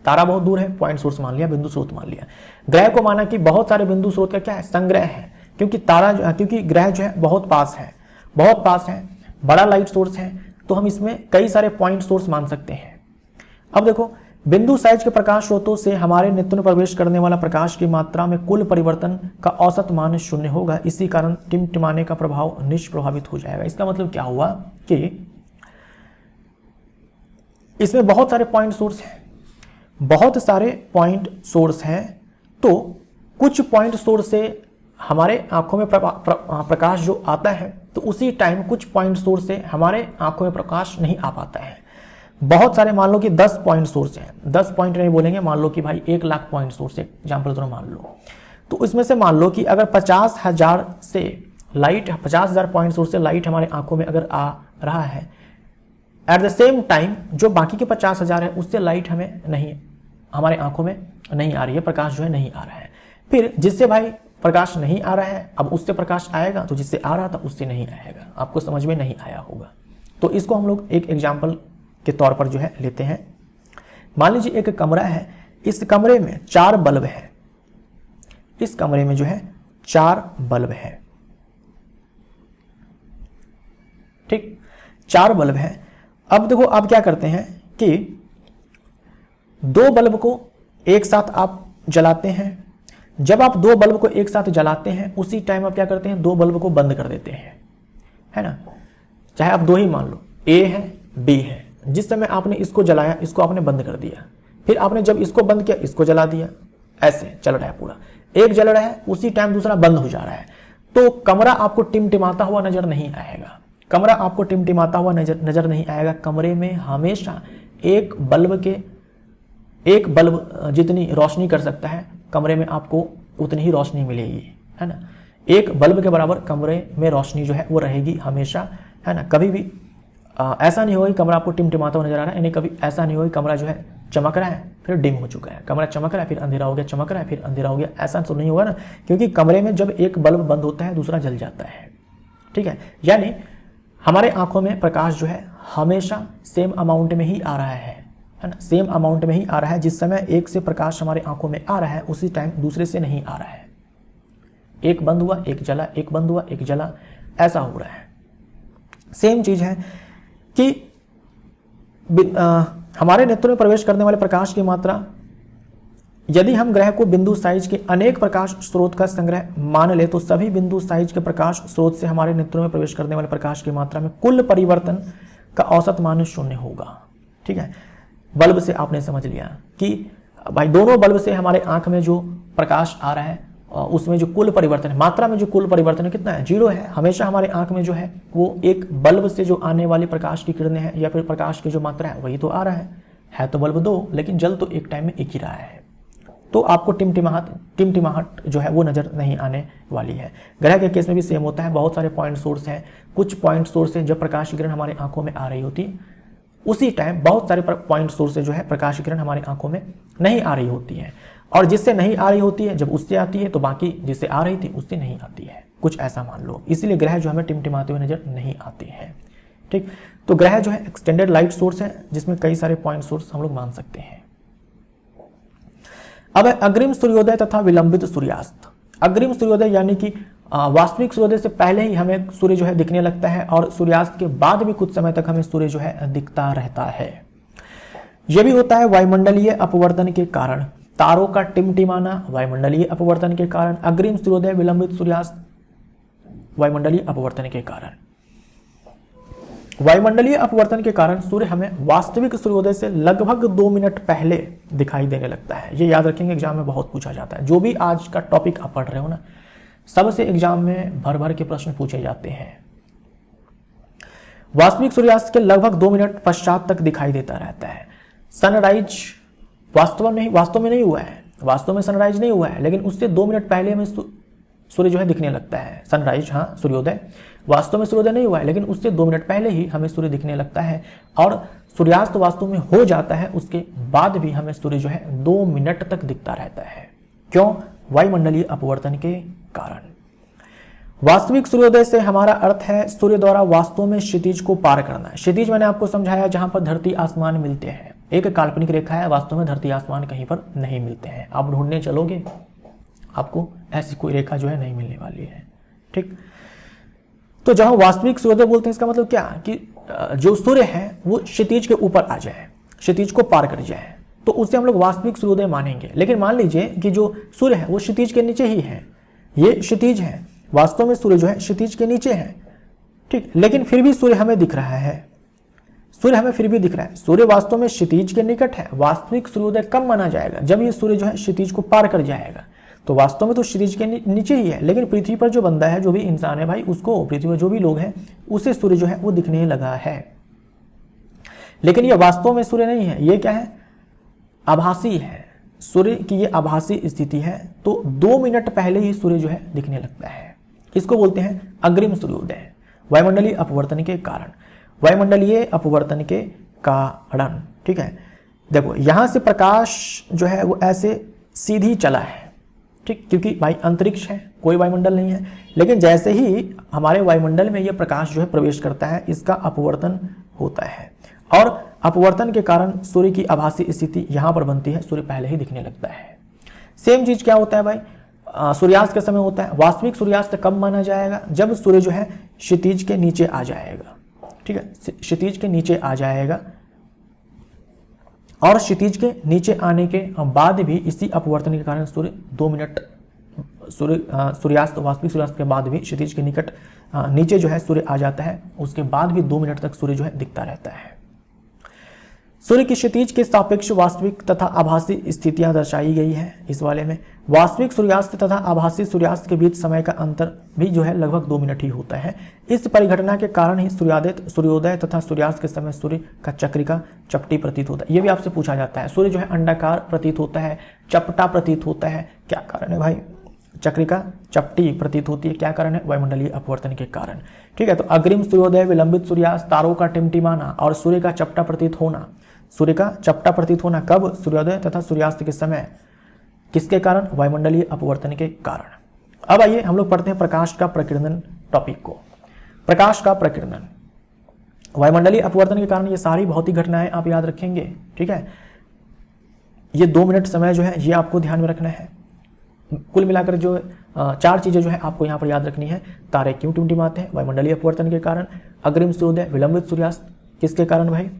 तारा बहुत दूर है, पॉइंट सोर्स मान लिया, बिंदु स्रोत मान लिया। ग्रह को माना कि बहुत सारे बिंदु स्रोत का क्या है? संग्रह है। क्योंकि ग्रह जो है बहुत पास है, बड़ा लाइट सोर्स है, तो हम इसमें कई सारे पॉइंट सोर्स मान सकते हैं। अब देखो, बिंदु साइज के प्रकाश स्रोतों से हमारे नेत्र में प्रवेश करने वाला प्रकाश की मात्रा में कुल परिवर्तन का औसत मान 0 होगा। इसी कारण टिमटिमाने का प्रभाव निष्प्रभावित हो जाएगा। इसका मतलब क्या हुआ कि इसमें बहुत सारे पॉइंट सोर्स हैं, तो कुछ पॉइंट सोर्स से हमारे आंखों में प्रकाश जो आता है, तो उसी टाइम कुछ पॉइंट सोर्स से हमारे आंखों में प्रकाश नहीं आ पाता है। बहुत सारे, मान लो कि 10 पॉइंट सोर्स हैं, 10 पॉइंट नहीं बोलेंगे, मान लो कि भाई 1 लाख पॉइंट सोर्स, एग्जाम्पल तो मान लो, तो इसमें से मान लो कि अगर 50,000 पॉइंट सोर्स से लाइट हमारे आंखों में अगर आ रहा है, एट द सेम टाइम जो बाकी के 50,000 है उससे लाइट हमारे आंखों में नहीं आ रही है, प्रकाश जो है नहीं आ रहा है। फिर जिससे भाई प्रकाश नहीं आ रहा है, अब उससे प्रकाश आएगा, तो जिससे आ रहा था उससे नहीं आएगा। आपको समझ में नहीं आया होगा, तो इसको हम लोग एक एग्जाम्पल के तौर पर जो है लेते हैं। मान लीजिए एक कमरा है, इस कमरे में 4 बल्ब है, इस कमरे में जो है 4 बल्ब है। ठीक, 4 बल्ब है। अब देखो, आप क्या करते हैं कि 2 बल्ब को एक साथ आप जलाते हैं। जब आप 2 बल्ब को एक साथ जलाते हैं, उसी टाइम आप क्या करते हैं, 2 बल्ब को बंद कर देते हैं, है ना। चाहे आप 2 ही मान लो, ए है बी है। जिस समय आपने इसको जलाया, इसको आपने बंद कर दिया, फिर आपने जब इसको बंद किया, इसको जला दिया, ऐसे चल रहा है पूरा। एक जल रहा है, उसी टाइम दूसरा बंद हो जा रहा है। तो कमरा आपको टिमटिमाता हुआ नजर नहीं आएगा, कमरा आपको टिमटिमाता हुआ नजर नहीं आएगा। कमरे में हमेशा एक बल्ब जितनी रोशनी कर सकता है कमरे में आपको उतनी ही रोशनी मिलेगी, है ना। एक बल्ब के बराबर कमरे में रोशनी जो है वो रहेगी हमेशा, है ना। कभी भी ऐसा नहीं होगा कि कमरा आपको टिमटिमाता हुआ नजर आ रहा है, यानी कभी ऐसा नहीं होगा कि कमरा जो है चमक रहा है फिर डिम हो चुका है, कमरा चमक रहा है फिर अंधेरा हो गया, चमक रहा है फिर अंधेरा हो गया, ऐसा तो नहीं होगा ना। क्योंकि कमरे में जब एक बल्ब बंद होता है दूसरा जल जाता है, ठीक है। यानी हमारे आंखों में प्रकाश जो है हमेशा सेम अमाउंट में ही आ रहा है ना, सेम अमाउंट में ही आ रहा है। जिस समय एक से प्रकाश हमारे आंखों में आ रहा है उसी टाइम दूसरे से नहीं आ रहा है। एक बंद हुआ एक जला, एक बंद हुआ एक जला, ऐसा हो रहा है। सेम चीज है कि हमारे नेत्रों में प्रवेश करने वाले प्रकाश की मात्रा, यदि हम ग्रह को बिंदु साइज के अनेक प्रकाश स्रोत का संग्रह मान ले तो सभी बिंदु साइज के प्रकाश स्रोत से हमारे नेत्रों में प्रवेश करने वाले प्रकाश की मात्रा में कुल परिवर्तन का औसत मान 0 होगा, ठीक है। बल्ब से आपने समझ लिया कि भाई दोनों बल्ब से हमारे आंख में जो प्रकाश आ रहा है उसमें जो कुल परिवर्तन है, मात्रा में जो कुल परिवर्तन है कितना है, 0 है। हमेशा हमारे आंख में जो है वो एक बल्ब से जो आने वाली प्रकाश की किरणें हैं या फिर प्रकाश की जो मात्रा है वही तो आ रहा है तो बल्ब 2 लेकिन जल तो एक टाइम में एक ही रहा है। तो आपको टिमटिमाहट जो है वो नजर नहीं आने वाली है। ग्रह के केस में भी सेम होता है। बहुत सारे पॉइंट सोर्स हैं, कुछ पॉइंट सोर्स से जब प्रकाश की किरण हमारे आंखों में आ रही होती है उसी टाइम बहुत सारे पॉइंट सोर्स से जो है प्रकाश की किरण हमारी आंखों में नहीं आ रही होती है, और जिससे नहीं आ रही होती है जब उससे आती है तो बाकी जिससे आ रही थी उससे नहीं आती है, कुछ ऐसा मान लो। इसीलिए ग्रह जो हमें टिमटिमाते हुए नजर नहीं आते हैं, ठीक। तो ग्रह जो है एक्सटेंडेड लाइट सोर्स है जिसमें कई सारे पॉइंट सोर्स हम लोग मान सकते हैं। अब अग्रिम सूर्योदय तथा विलंबित सूर्यास्त। अग्रिम सूर्योदय यानी कि वास्तविक सूर्योदय से पहले ही हमें सूर्य जो है दिखने लगता है और सूर्यास्त के बाद भी कुछ समय तक हमें सूर्य जो है दिखता रहता है। यह भी होता है वायुमंडलीय अपवर्तन के कारण, तारों का टिमटिमाना वायुमंडलीय अपवर्तन के कारण, अग्रिम सूर्योदय विलंबित सूर्यास्त वायुमंडलीय अपवर्तन के कारण। वायुमंडलीय अपवर्तन के कारण सूर्य हमें वास्तविक सूर्योदय से लगभग 2 मिनट पहले दिखाई देने लगता है। ये याद रखेंगे, एग्जाम में बहुत पूछा जाता है। जो भी आज का टॉपिक आप पढ़ रहे हो ना, सबसे एग्जाम में भर भर के प्रश्न पूछे जाते हैं। वास्तविक सूर्यास्त के लगभग 2 मिनट पश्चात तक दिखाई देता रहता है। सनराइज वास्तव में नहीं हुआ है, वास्तव में सनराइज नहीं हुआ है, लेकिन उससे 2 मिनट पहले हमें सूर्य जो है दिखने लगता है। सनराइज, हाँ, सूर्योदय वास्तव में सूर्योदय नहीं हुआ है, लेकिन उससे 2 मिनट पहले ही हमें सूर्य दिखने लगता है। और सूर्यास्त वास्तव में हो जाता है, उसके बाद भी हमें सूर्य जो है 2 मिनट तक दिखता रहता है। क्यों? वायुमंडलीय अपवर्तन के कारण। वास्तविक सूर्योदय से हमारा अर्थ है सूर्य द्वारा वास्तव में क्षितिज को पार करना। क्षितिज मैंने आपको समझाया जहां पर धरती आसमान मिलते हैं। एक काल्पनिक रेखा है, वास्तव में धरती आसमान कहीं पर नहीं मिलते हैं। आप ढूंढने चलोगे आपको ऐसी कोई रेखा जो है नहीं मिलने वाली है, ठीक। तो जहां वास्तविक सूर्योदय बोलते हैं इसका मतलब क्या कि जो सूर्य है वो क्षितिज के ऊपर आ जाए, क्षितिज को पार कर जाए, तो उससे हम लोग वास्तविक सूर्योदय मानेंगे। लेकिन मान लीजिए कि जो सूर्य है वो क्षितिज के नीचे ही है, ये क्षितिज है, वास्तव में सूर्य जो है क्षितिज के नीचे है, ठीक। लेकिन फिर भी सूर्य हमें दिख रहा है, सूर्य हमें फिर भी दिख रहा है। सूर्य वास्तव में क्षितिज के निकट है। वास्तविक सूर्योदय कब माना जाएगा? जब ये सूर्य जो है क्षितिज को पार कर जाएगा। तो वास्तव में तो क्षितिज के नीचे ही है, लेकिन पृथ्वी पर जो बंदा है, जो भी इंसान है भाई, उसको पृथ्वी पर जो भी लोग हैं उसे सूर्य जो है वो दिखने लगा है। लेकिन ये वास्तव में सूर्य नहीं है, ये क्या है? आभासी है। सूर्य की ये आभासी स्थिति है। तो 2 मिनट पहले ही सूर्य जो है दिखने लगता है। इसको बोलते हैं अग्रिम सूर्योदय, वायुमंडलीय अपवर्तन के कारण। वायुमंडलीय अपवर्तन के कारण, ठीक है। देखो यहां से प्रकाश जो है वो ऐसे सीधी चला है, ठीक, क्योंकि भाई अंतरिक्ष है, कोई वायुमंडल नहीं है। लेकिन जैसे ही हमारे वायुमंडल में यह प्रकाश जो है प्रवेश करता है, इसका अपवर्तन होता है और अपवर्तन के कारण सूर्य की आभासी स्थिति यहां पर बनती है, सूर्य पहले ही दिखने लगता है। सेम चीज क्या होता है भाई? सूर्यास्त के समय होता है। वास्तविक सूर्यास्त कब माना जाएगा? जब सूर्य जो है क्षितिज के नीचे आ जाएगा, ठीक है, क्षितिज के नीचे आ जाएगा। और क्षितिज के नीचे आने के बाद भी इसी अपवर्तन के कारण सूर्य 2 मिनट सूर्यास्त, वास्तविक सूर्यास्त के बाद भी क्षितिज के निकट नीचे जो है सूर्य आ जाता है, उसके बाद भी 2 मिनट तक सूर्य जो है दिखता रहता है। सूर्य की क्षितिज के सापेक्ष वास्तविक तथा आभासी स्थितियां दर्शाई गई है इस वाले में। वास्तविक सूर्यास्त तथा आभासी सूर्यास्त के बीच समय का अंतर भी जो है लगभग 2 मिनट ही होता है। इस परिघटना के कारण ही सूर्योदय तथा सूर्यास्त के समय सूर्य का चक्रिका चपटी प्रतीत होता है। ये भी आपसे पूछा जाता है, सूर्य जो है अंडाकार प्रतीत होता है, चपटा प्रतीत होता है, क्या कारण है भाई? चक्रिका चपटी प्रतीत होती है, क्या कारण है? वायुमंडलीय अपवर्तन के कारण। ठीक है, तो अग्रिम सूर्योदय, विलंबित सूर्यास्त, तारों का टिमटिमाना और सूर्य का चपटा प्रतीत होना। सूर्य का चपटा प्रतीत होना कब? सूर्योदय तथा सूर्यास्त के समय। किसके कारण? वायुमंडलीय अपवर्तन के कारण। अब आइए हम लोग पढ़ते हैं प्रकाश का प्रकीर्णन टॉपिक को। प्रकाश का प्रकीर्णन, वायुमंडलीय अपवर्तन के कारण ये सारी भौतिक घटनाएं आप याद रखेंगे। ठीक है, ये 2 मिनट समय जो है ये आपको ध्यान में रखना है। कुल मिलाकर जो 4 चीजें जो है आपको यहाँ पर याद रखनी है। तारे क्यों टिमटिमाते हैं? वायुमंडलीय अपवर्तन के कारण। अग्रिम सूर्योदय, विलंबित सूर्यास्त, किसके कारण भाई?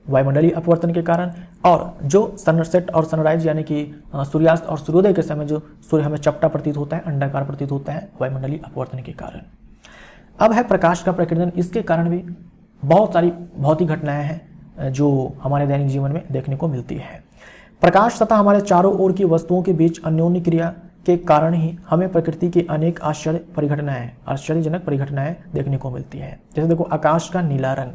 वायुमंडलीय अपवर्तन के कारण। और जो सनसेट और सनराइज यानी कि सूर्यास्त और सूर्योदय के समय जो सूर्य हमें चपटा प्रतीत होता है, अंडाकार प्रतीत होता है, वायुमंडलीय अपवर्तन के कारण। अब है प्रकाश का प्रकीर्णन। इसके कारण भी बहुत सारी भौतिक घटनाएं हैं जो हमारे दैनिक जीवन में देखने को मिलती है। प्रकाश तथा हमारे चारों ओर की वस्तुओं के बीच अन्योन्य क्रिया के कारण ही हमें प्रकृति की अनेक आश्चर्यजनक परिघटनाएं देखने को मिलती है। जैसे देखो, आकाश का नीला रंग,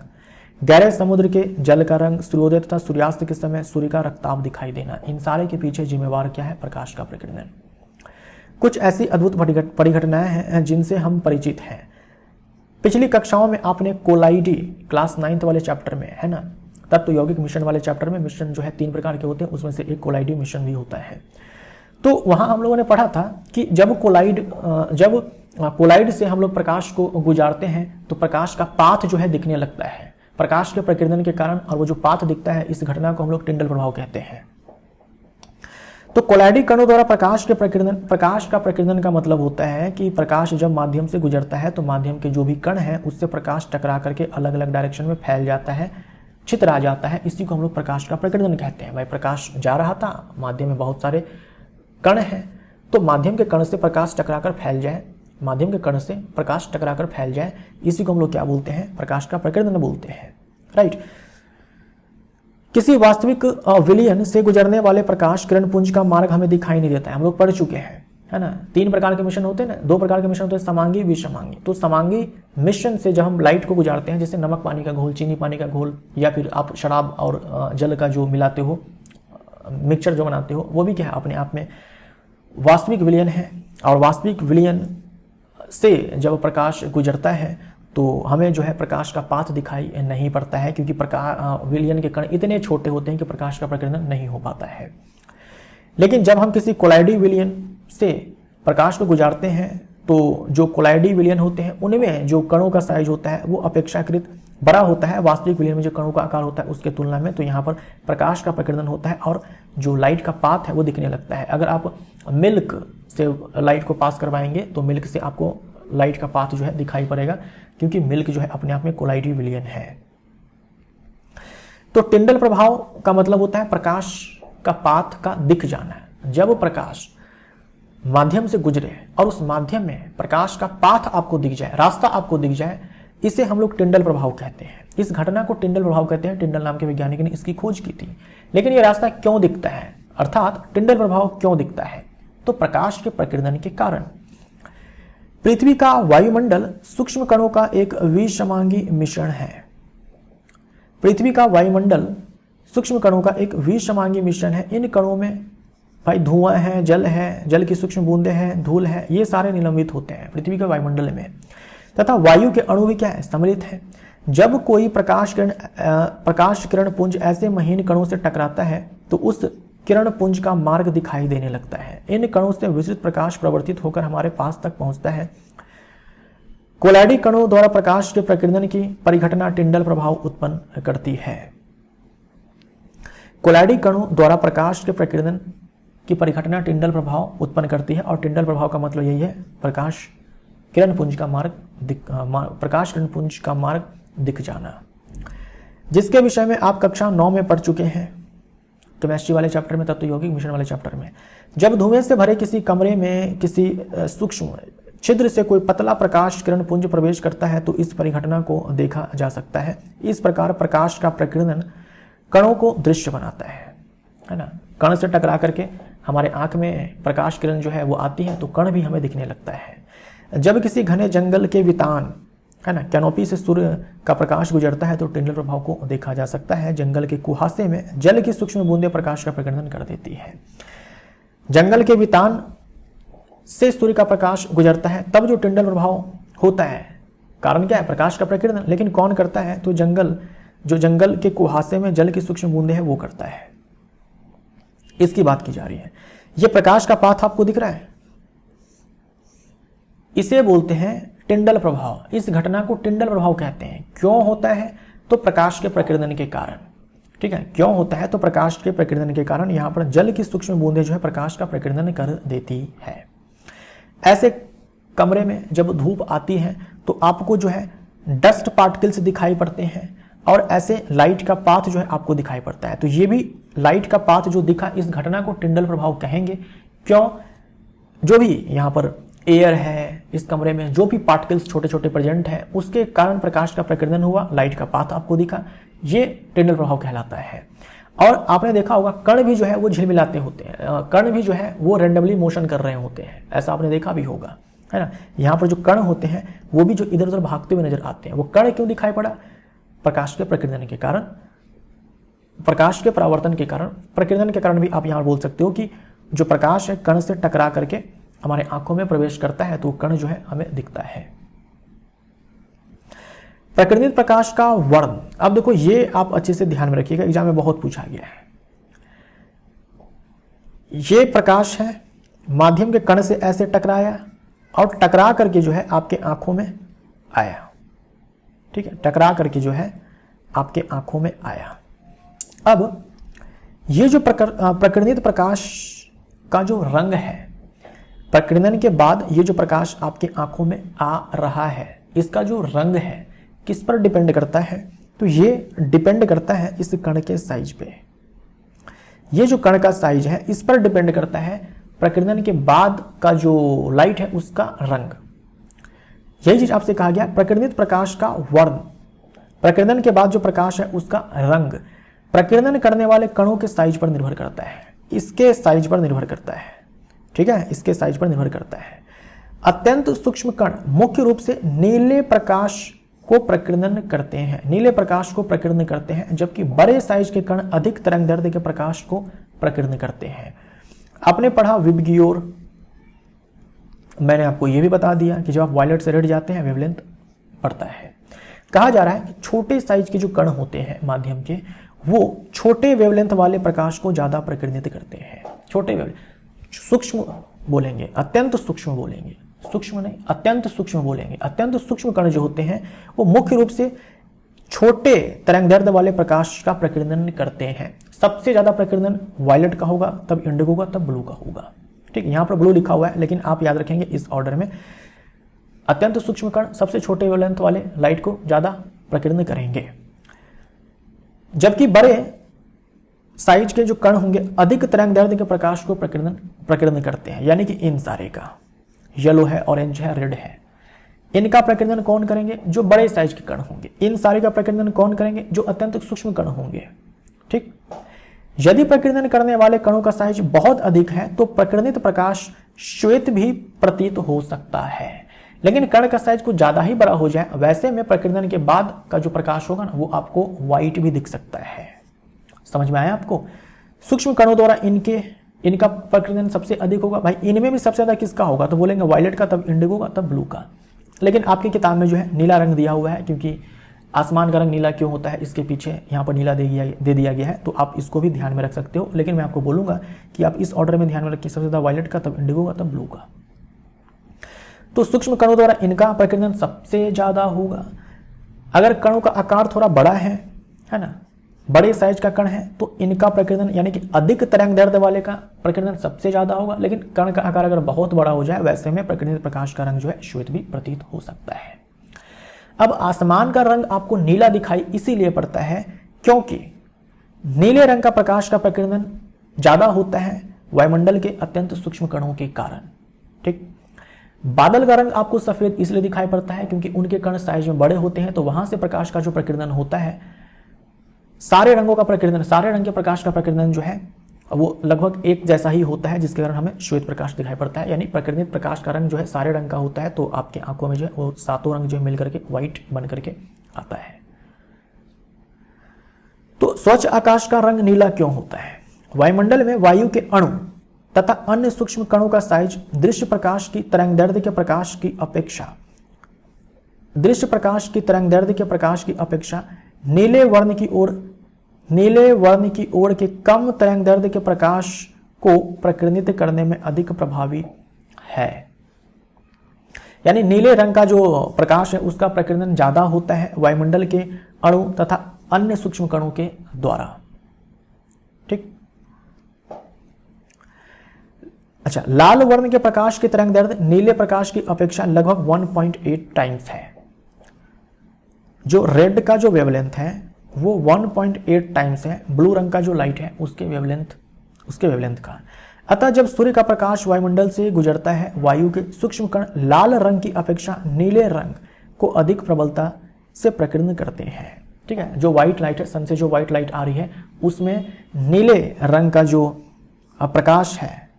गहरे समुद्र के जल का रंग, सूर्योदय तथा सूर्यास्त के समय सूर्य का रक्ताभ दिखाई देना, इन सारे के पीछे जिम्मेवार क्या है? प्रकाश का प्रकीर्णन। कुछ ऐसी अद्भुत परिघटनाएं हैं जिनसे हम परिचित हैं। पिछली कक्षाओं में आपने कोलाइडी, क्लास 9th वाले चैप्टर में है ना, तत्व यौगिक मिश्रण वाले चैप्टर में मिश्रण जो है 3 प्रकार के होते हैं, उसमें से एक कोलाइडी मिश्रण भी होता है। तो वहां हम लोगों ने पढ़ा था कि जब कोलाइड से हम लोग प्रकाश को गुजारते हैं तो प्रकाश का पाथ जो है दिखने लगता है प्रकाश के प्रकीर्णन के कारण, और वो जो पाथ दिखता है इस घटना को हम लोग टिंडल प्रभाव कहते हैं। तो कोलाइडी कणों द्वारा प्रकाश का प्रकीर्णन का मतलब होता है कि प्रकाश जब माध्यम से गुजरता है तो माध्यम के जो भी कण है उससे प्रकाश टकरा करके अलग अलग डायरेक्शन में फैल जाता है, छितरा जाता है। इसी को हम लोग प्रकाश का प्रकीर्णन कहते हैं। भाई प्रकाश जा रहा था, माध्यम में बहुत सारे कण हैं, तो माध्यम के कण से प्रकाश टकराकर फैल जाए, माध्यम के कण से प्रकाश टकराकर फैल जाए, इसी को हम लोग क्या बोलते हैं? प्रकाश का प्रकीर्णन बोलते हैं। राइट। किसी वास्तविक विलयन से गुजरने वाले प्रकाश किरण पुंज का मार्ग हमें दिखाई नहीं देता है, हम लोग पढ़ चुके हैं, है ना। 3 प्रकार के मिश्रण होते हैं ना, 2 प्रकार के मिश्रण होते हैं, समांगी, विषमांगी। तो समांगी मिश्रण से जब हम लाइट को गुजारते हैं, जैसे नमक पानी का घोल, चीनी पानी का घोल, या फिर आप शराब और जल का जो मिलाते हो, मिक्सचर जो बनाते हो, वो भी क्या है? अपने आप में वास्तविक विलयन है। और वास्तविक विलयन से जब प्रकाश गुजरता है तो हमें जो है प्रकाश का पाथ दिखाई नहीं पड़ता है, क्योंकि विलयन के कण इतने छोटे होते हैं कि प्रकाश का प्रकीर्णन नहीं हो पाता है। लेकिन जब हम किसी कोलाइडी विलयन से प्रकाश को गुजारते हैं तो जो कोलाइडी विलयन होते हैं उनमें जो कणों का साइज होता है वो अपेक्षाकृत बड़ा होता है वास्तविक विलयन में जो कणों का आकार होता है उसके तुलना में। तो यहाँ पर प्रकाश का प्रकीर्णन होता है और जो लाइट का पाथ है वो दिखने लगता है। अगर आप मिल्क से लाइट को पास करवाएंगे तो मिल्क से आपको लाइट का पाथ जो है दिखाई पड़ेगा, क्योंकि मिल्क जो है अपने आप में कोलाइडी विलयन है। तो टिंडल प्रभाव का मतलब होता है प्रकाश का पाथ का दिख जाना। जब प्रकाश माध्यम से गुजरे और उस माध्यम में प्रकाश का पाथ आपको दिख जाए, रास्ता आपको दिख जाए, इसे हम लोग टिंडल प्रभाव कहते हैं। इस घटना को टिंडल प्रभाव कहते हैं। टिंडल नाम के वैज्ञानिक ने इसकी खोज की थी। लेकिन यह रास्ता क्यों दिखता है, अर्थात टिंडल प्रभाव क्यों दिखता है? तो प्रकाश के प्रकीर्णन के कारण। पृथ्वी का वायुमंडल सूक्ष्म कणों का एक विषमांगी मिश्रण है। पृथ्वी का वायुमंडल सूक्ष्म कणों का एक विषमांगी मिश्रण है। इन कणों में भाई धुआं है, जल की सूक्ष्म बूंदें हैं, धूल है, ये सारे निलंबित होते हैं पृथ्वी के वायुमंडल में। तथा वायु के अणु भी क्या है? सम्मिलित है। जब कोई प्रकाश किरण पुंज ऐसे महीन कणों से टकराता है तो उस किरण पुंज का मार्ग दिखाई देने लगता है। इन कणों से विस्तृत प्रकाश प्रवर्तित होकर हमारे पास तक पहुंचता है। कोलाइडी कणों द्वारा प्रकाश के प्रकीर्णन की परिघटना टिंडल प्रभाव उत्पन्न करती है। कोलाइडी कणों द्वारा प्रकाश के प्रकीर्णन की परिघटना टिंडल प्रभाव उत्पन्न करती है। और टिंडल प्रभाव का मतलब यही है प्रकाश किरण पुंज का मार्ग दिख जाना, जिसके विषय में आप कक्षा 9 में पढ़ चुके हैं, केमिस्ट्री वाले चैप्टर में, तत्व यौगिक मिश्रण वाले चैप्टर में। जब धुएं से भरे किसी कमरे में किसी सूक्ष्म छिद्र से कोई पतला प्रकाश किरण पुंज प्रवेश करता है तो इस परिघटना को देखा जा सकता है। इस प्रकार प्रकाश का प्रकीर्णन कणों को दृश्य बनाता है ना। कण से टकरा करके हमारे आंख में प्रकाश किरण जो है वो आती है तो कण भी हमें दिखने लगता है। जब किसी घने जंगल के वितान है ना कैनोपी से सूर्य का प्रकाश गुजरता है तो टिंडल प्रभाव को देखा जा सकता है। जंगल के कुहासे में जल की सूक्ष्म बूंदें प्रकाश का प्रकीर्णन कर देती है। जंगल के वितान से सूर्य का प्रकाश गुजरता है तब जो टिंडल प्रभाव होता है, कारण क्या है? प्रकाश का प्रकीर्णन। लेकिन कौन करता है? तो जंगल के कुहासे में जल की सूक्ष्म बूंदें है वो करता है। इसकी बात की जा रही है। यह प्रकाश का पाथ आपको दिख रहा है, इसे बोलते हैं टिंडल प्रभाव। इस घटना को टिंडल प्रभाव कहते हैं। क्यों होता है? तो प्रकाश के प्रकीर्णन के कारण। ठीक है, क्यों होता है? तो प्रकाश के प्रकीर्णन के कारण यहां पर जल की सूक्ष्म बूंदें जो है प्रकाश का प्रकीर्णन कर देती है। ऐसे कमरे में जब धूप आती है तो आपको जो है डस्ट पार्टिकल्स दिखाई पड़ते हैं और ऐसे लाइट का पाथ जो है आपको दिखाई पड़ता है। तो ये भी लाइट का पाथ जो दिखा, इस घटना को टिंडल प्रभाव कहेंगे। क्यों? जो भी यहाँ पर एयर है, इस कमरे में जो भी पार्टिकल्स छोटे छोटे प्रेजेंट है उसके कारण प्रकाश का प्रकीर्णन हुआ, लाइट का पाथ आपको दिखा, ये टिंडल प्रभाव कहलाता है। और आपने देखा होगा कण भी जो है वो झिलमिलाते होते हैं, कण भी जो है वो रेंडमली मोशन कर रहे होते हैं, ऐसा आपने देखा भी होगा, है ना। यहाँ पर जो कण होते हैं वो भी जो इधर उधर भागते हुए नजर आते हैं, वो कण क्यों दिखाई पड़ा? प्रकाश के प्रकीर्णन के कारण, प्रकाश के परावर्तन के कारण, प्रकीर्णन के कारण भी आप यहाँ बोल सकते हो कि जो प्रकाश है कण से टकरा करके हमारे आंखों में प्रवेश करता है तो कण जो है हमें दिखता है। प्रकीर्णित प्रकाश का वर्ण, अब देखो ये आप अच्छे से ध्यान में रखिएगा, एग्जाम में बहुत पूछा गया है। ये प्रकाश है, माध्यम के कण से ऐसे टकराया और टकरा करके जो है आपके आंखों में आया। ठीक है, टकरा करके जो है आपके आंखों में आया। अब ये जो प्रकीर्णित प्रकाश का जो रंग है, प्रकीर्णन के बाद ये जो प्रकाश आपकी आंखों में आ रहा है, इसका जो रंग है किस पर डिपेंड करता है? तो ये डिपेंड करता है इस कण के साइज पे। ये जो कण का साइज है इस पर डिपेंड करता है प्रकीर्णन के बाद का जो लाइट है उसका रंग। यही चीज आपसे कहा गया, प्रकीर्णित प्रकाश का वर्ण, प्रकीर्णन के बाद जो प्रकाश है उसका रंग प्रकीर्णन करने वाले कणों के साइज पर निर्भर करता है, इसके साइज पर निर्भर करता है। ठीक है, इसके साइज पर निर्भर करता है। अत्यंत सूक्ष्म कण मुख्य रूप से नीले प्रकाश को प्रकीर्णन करते हैं, नीले प्रकाश को प्रकीर्णन करते हैं, जबकि बड़े साइज के कण अधिक तरंगदैर्ध्य के प्रकाश को प्रकीर्णन करते हैं। आपने पढ़ा विबग्योर, मैंने आपको यह भी बता दिया कि जब आप वायलेट से रेड जाते हैं वेवलेंथ बढ़ता है। कहा जा रहा है कि छोटे साइज के जो कण होते हैं माध्यम के, वो छोटे वेवलेंथ वाले प्रकाश को ज्यादा प्रकीर्णित करते हैं। छोटे वेवलेंथ, सूक्ष्म बोलेंगे, अत्यंत सूक्ष्म बोलेंगे, सूक्ष्म नहीं अत्यंत सूक्ष्म बोलेंगे। अत्यंत सूक्ष्म कण जो होते हैं वो मुख्य रूप से छोटे तरंगदैर्ध्य वाले प्रकाश का प्रकीर्णन करते हैं। सबसे ज्यादा प्रकीर्णन वायलेट का होगा, तब इंडिगो का, तब ब्लू का होगा। ठीक, यहां पर ब्लू लिखा हुआ है लेकिन आप याद रखेंगे इस ऑर्डर में, अत्यंत सूक्ष्म कण सबसे छोटे वेवलेंथ वाले लाइट को ज्यादा प्रकीर्णन करेंगे, जबकि बड़े साइज के जो कण होंगे अधिक तरंगदैर्ध्य के प्रकाश को प्रकीर्णन करते हैं। यानी कि इन सारे का, येलो है, ऑरेंज है, रेड है, इनका प्रकीर्णन कौन करेंगे? जो बड़े साइज के कण होंगे। इन सारे का प्रकीर्णन कौन करेंगे? जो अत्यंत सूक्ष्म कण होंगे। ठीक, यदि प्रकीर्णन करने वाले कणों का साइज बहुत अधिक है तो प्रकीर्णित प्रकाश श्वेत भी प्रतीत हो सकता है, लेकिन कण का साइज कुछ ज्यादा ही बड़ा हो जाए, वैसे में प्रकीर्णन के बाद का जो प्रकाश होगा ना वो आपको व्हाइट भी दिख सकता है। समझ में आया आपको? सूक्ष्म कणों द्वारा इनका प्रकीर्णन सबसे अधिक होगा। भाई इनमें भी सबसे ज्यादा किसका होगा? तो बोलेंगे वायलेट का, तब इंडिगो का, तब ब्लू का। लेकिन आपकी किताब में जो है नीला रंग दिया हुआ है, क्योंकि आसमान का रंग नीला क्यों होता है इसके पीछे यहाँ पर नीला दे दिया गया है, तो आप इसको भी ध्यान में रख सकते हो। लेकिन मैं आपको बोलूंगा कि आप इस ऑर्डर में ध्यान में रखिए, सबसे ज्यादा वायलेट का, तब इंडिगो का, तब ब्लू का। तो सूक्ष्म कणों द्वारा इनका प्रकीर्णन सबसे ज्यादा होगा। अगर कणों का आकार थोड़ा बड़ा है ना, बड़े साइज का कण है, तो इनका प्रकीर्णन यानी कि अधिक तरंगदैर्ध्य वाले का प्रकीर्णन सबसे ज्यादा होगा। लेकिन कण का आकार अगर बहुत बड़ा हो जाए, वैसे में प्रकीर्णित प्रकाश का रंग जो है श्वेत भी प्रतीत हो सकता है। अब आसमान का रंग आपको नीला दिखाई इसीलिए पड़ता है क्योंकि नीले रंग का प्रकाश का प्रकीर्णन ज्यादा होता है वायुमंडल के अत्यंत सूक्ष्म कणों के कारण। ठीक, बादल का रंग आपको सफेद इसलिए दिखाई पड़ता है क्योंकि उनके कण साइज में बड़े होते हैं, तो वहां से प्रकाश का जो प्रकीर्णन होता है सारे रंगों का प्रकीर्णन, सारे रंग के प्रकाश का प्रकीर्णन जो है वो लगभग एक जैसा ही होता है, जिसके कारण हमें श्वेत प्रकाश दिखाई पड़ता है। यानी प्रकीर्णित प्रकाश का रंग जो है सारे रंग का होता है, तो आपके आंखों में जो है वो सातों रंग जो है मिलकर के व्हाइट बन करके आता है। तो स्वच्छ आकाश का रंग नीला क्यों होता है? वायुमंडल में वायु के अणु तथा अन्य सूक्ष्म कणों का साइज दृश्य प्रकाश की तरंगदैर्ध्य के प्रकाश की अपेक्षा नीले वर्ण की ओर के कम तरंगदैर्ध्य के प्रकाश को प्रकीर्णित करने में अधिक प्रभावी है। यानी नीले रंग का जो प्रकाश है उसका प्रकीर्णन ज्यादा होता है वायुमंडल के अणु तथा अन्य सूक्ष्म कणों के द्वारा। ठीक। अच्छा, लाल वर्ण के प्रकाश की तरंगदैर्ध्य नीले प्रकाश की अपेक्षा लगभग 1.8 टाइम्स है। जो रेड का जो वेवलेंथ है वो 1.8 टाइम्स है ब्लू रंग का जो लाइट है उसके वेवलेंथ का। अतः जब सूर्य का प्रकाश वायुमंडल से गुजरता है, वायु के सूक्ष्म कण लाल रंग की अपेक्षा नीले रंग को अधिक प्रबलता से प्रकीर्णन करते हैं। ठीक है, जो व्हाइट लाइट है, सन से जो व्हाइट लाइट आ रही है उसमें नीले रंग का जो प्रकाश है,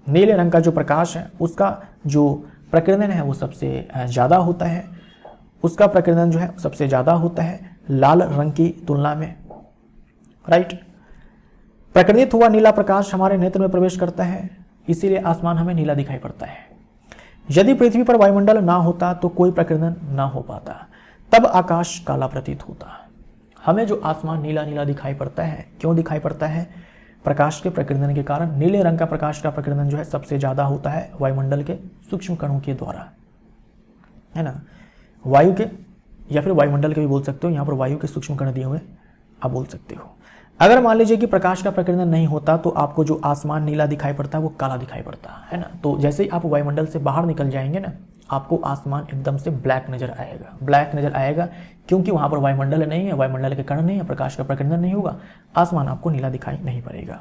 नीले रंग का जो प्रकाश है उसका जो प्रकीर्णन है वो सबसे ज़्यादा होता है, उसका प्रकीर्णन जो है सबसे ज़्यादा होता है लाल रंग की तुलना में। राइट। प्रकीर्णित हुआ नीला प्रकाश हमारे नेत्र में प्रवेश करता है, इसीलिए आसमान हमें नीला दिखाई पड़ता है। यदि पृथ्वी पर वायुमंडल ना होता तो कोई प्रकीर्णन ना हो पाता, तब आकाश काला प्रतीत होता। हमें जो आसमान नीला नीला दिखाई पड़ता है, क्यों दिखाई पड़ता है? प्रकाश के प्रकीर्णन के कारण। नीले रंग का प्रकाश का प्रकीर्णन जो है सबसे ज़्यादा होता है वायुमंडल के सूक्ष्म कणों के द्वारा, है ना। वायु के या फिर वायुमंडल के भी बोल सकते हो, यहाँ पर वायु के सूक्ष्म कण दिए हुए आप बोल सकते हो। अगर मान लीजिए कि प्रकाश का प्रकीर्णन नहीं होता तो आपको जो आसमान नीला दिखाई पड़ता है वो काला दिखाई पड़ता है ना। तो जैसे ही आप वायुमंडल से बाहर निकल जाएंगे ना, आपको आसमान एकदम से ब्लैक नजर आएगा, क्योंकि वहाँ पर वायुमंडल नहीं है, वायुमंडल के कण नहीं है, प्रकाश का प्रकीर्णन नहीं होगा, आसमान आपको नीला दिखाई नहीं पड़ेगा।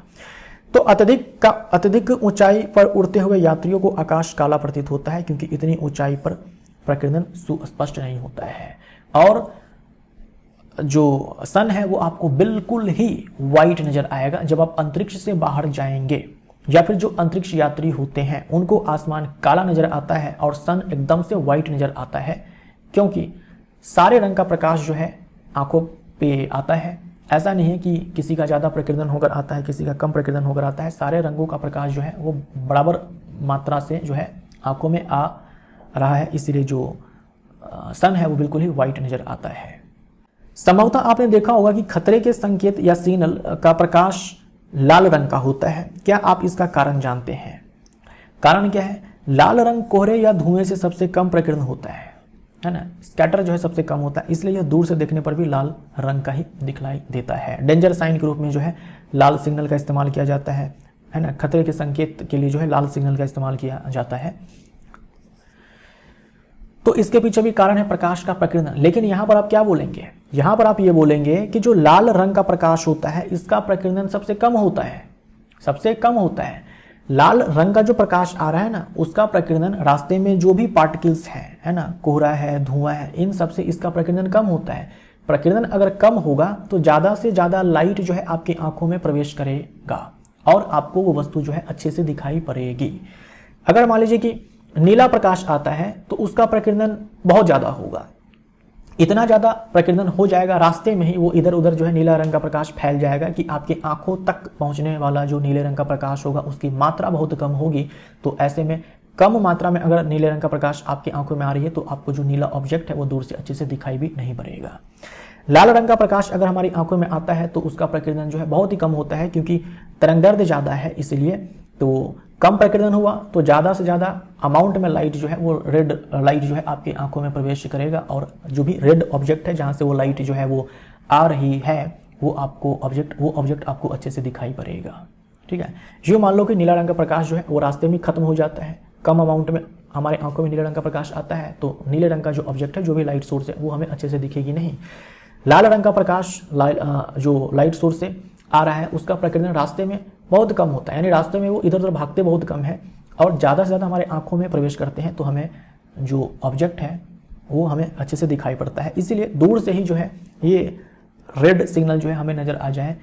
तो अत्यधिक ऊंचाई पर उड़ते हुए यात्रियों को आकाश काला प्रतीत होता है, क्योंकि इतनी ऊंचाई पर प्रकीर्णन सुस्पष्ट नहीं होता है। और जो सन है वो आपको बिल्कुल ही वाइट नजर आएगा। जब आप अंतरिक्ष से बाहर जाएंगे या फिर जो अंतरिक्ष यात्री होते हैं उनको आसमान काला नजर आता है और सन एकदम से वाइट नजर आता है, क्योंकि सारे रंग का प्रकाश जो है आंखों पे आता है। ऐसा नहीं है कि किसी का ज़्यादा प्रकीर्णन होकर आता है, किसी का कम प्रकीर्णन होकर आता है। सारे रंगों का प्रकाश जो है वो बराबर मात्रा से जो है आंखों में आ रहा है, इसलिए जो सन है वो बिल्कुल ही वाइट नजर आता है। संभवतः आपने देखा होगा कि खतरे के संकेत या सिग्नल का प्रकाश लाल रंग का होता है। क्या आप इसका कारण जानते हैं? कारण क्या है? लाल रंग कोहरे या धुएं से सबसे कम प्रकीर्णन होता है ना। स्कैटर जो है सबसे कम होता है, इसलिए यह दूर से देखने पर भी लाल रंग का ही दिखलाई देता है। डेंजर साइन के रूप में जो है लाल सिग्नल का इस्तेमाल किया जाता है ना। खतरे के संकेत के लिए जो है लाल सिग्नल का इस्तेमाल किया जाता है। तो इसके पीछे भी कारण है प्रकाश का प्रकीर्णन। लेकिन यहाँ पर आप क्या बोलेंगे? यहाँ पर आप ये बोलेंगे कि जो लाल रंग का प्रकाश होता है इसका प्रकीर्णन सबसे कम होता है। लाल रंग का जो प्रकाश आ रहा है ना, उसका प्रकीर्णन रास्ते में जो भी पार्टिकल्स हैं, है ना, कोहरा है, धुआं है, इन सब से इसका प्रकीर्णन कम होता है। प्रकीर्णन अगर कम होगा तो ज़्यादा से ज़्यादा लाइट जो है आपकी आंखों में प्रवेश करेगा और आपको वो वस्तु जो है अच्छे से दिखाई पड़ेगी। अगर मान लीजिए कि नीला प्रकाश आता है तो उसका प्रकीर्णन बहुत ज़्यादा होगा, इतना ज़्यादा प्रकीर्णन हो जाएगा रास्ते में ही वो इधर उधर जो है नीला रंग का प्रकाश फैल जाएगा कि आपकी आंखों तक पहुंचने वाला जो नीले रंग का प्रकाश होगा उसकी मात्रा बहुत कम होगी। तो ऐसे में कम मात्रा में अगर नीले रंग का प्रकाश आपकी आंखों में आ रही है तो आपको जो नीला ऑब्जेक्ट है वो दूर से अच्छे से दिखाई भी नहीं पड़ेगा। लाल रंग का प्रकाश अगर हमारी आंखों में आता है तो उसका प्रकीर्णन जो है बहुत ही कम होता है, क्योंकि तरंगदैर्ध्य ज़्यादा है, इसलिए तो कम प्रकीर्णन हुआ तो ज़्यादा से ज़्यादा अमाउंट में लाइट जो है वो रेड लाइट जो है आपकी आंखों में प्रवेश करेगा और जो भी रेड ऑब्जेक्ट है जहाँ से वो लाइट जो है वो आ रही है वो ऑब्जेक्ट आपको अच्छे से दिखाई पड़ेगा। ठीक है, यूँ मान लो कि नीला रंग का प्रकाश जो है वो रास्ते में खत्म हो जाता है, कम अमाउंट में हमारे आंखों में नीले रंग का प्रकाश आता है तो नीले रंग का जो ऑब्जेक्ट है, जो भी लाइट सोर्स है, वो हमें अच्छे से दिखेगी नहीं। लाल रंग का प्रकाश जो लाइट सोर्स से आ रहा है उसका प्रकीर्णन रास्ते में बहुत कम होता है, यानी रास्ते में वो इधर उधर भागते बहुत कम है और ज़्यादा से ज़्यादा हमारे आंखों में प्रवेश करते हैं तो हमें जो ऑब्जेक्ट है वो हमें अच्छे से दिखाई पड़ता है। इसीलिए दूर से ही जो है ये रेड सिग्नल जो है हमें नजर आ जाए,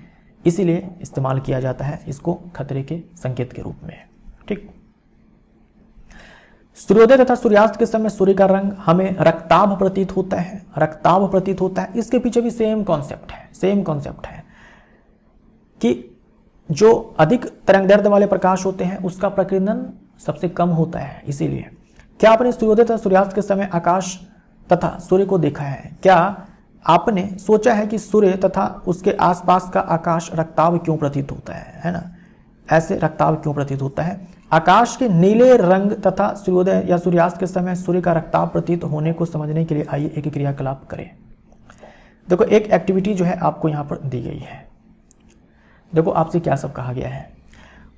इसीलिए इस्तेमाल किया जाता है इसको खतरे के संकेत के रूप में। ठीक, सूर्योदय तथा सूर्यास्त के समय सूर्य का रंग हमें रक्ताभ प्रतीत होता है, रक्ताभ प्रतीत होता है। इसके पीछे भी सेम कॉन्सेप्ट है कि जो अधिक तरंगदैर्ध्य वाले प्रकाश होते हैं उसका प्रकीर्णन सबसे कम होता है। इसीलिए क्या आपने सूर्योदय तथा सूर्यास्त के समय आकाश तथा सूर्य को देखा है? क्या आपने सोचा है कि सूर्य तथा उसके आसपास का आकाश रक्ताभ क्यों प्रतीत होता है ना? ऐसे रक्ताभ क्यों प्रतीत होता है? आकाश के नीले रंग तथा सूर्योदय या सूर्यास्त के समय सूर्य का रक्ताभ प्रतीत होने को समझने के लिए आइए एक क्रियाकलाप करें। देखो, एक एक्टिविटी जो है आपको यहाँ पर दी गई है। देखो आपसे क्या सब कहा गया है,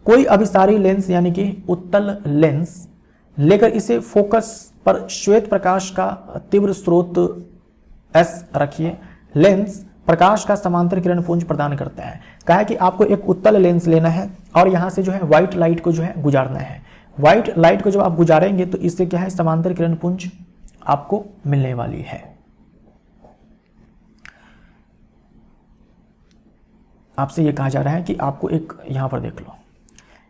कोई अभिसारी लेंस यानी कि उत्तल लेंस लेकर इसे फोकस पर श्वेत प्रकाश का तीव्र स्रोत S रखिए। लेंस प्रकाश का समांतर किरण पुंज प्रदान करता है। कहा है कि आपको एक उत्तल लेंस लेना है और यहां से जो है व्हाइट लाइट को जो है गुजारना है। व्हाइट लाइट को जब आप गुजारेंगे तो इससे क्या है, समांतर किरण पुंज आपको मिलने वाली है। आपसे यह कहा जा रहा है कि आपको एक यहां पर देख लो,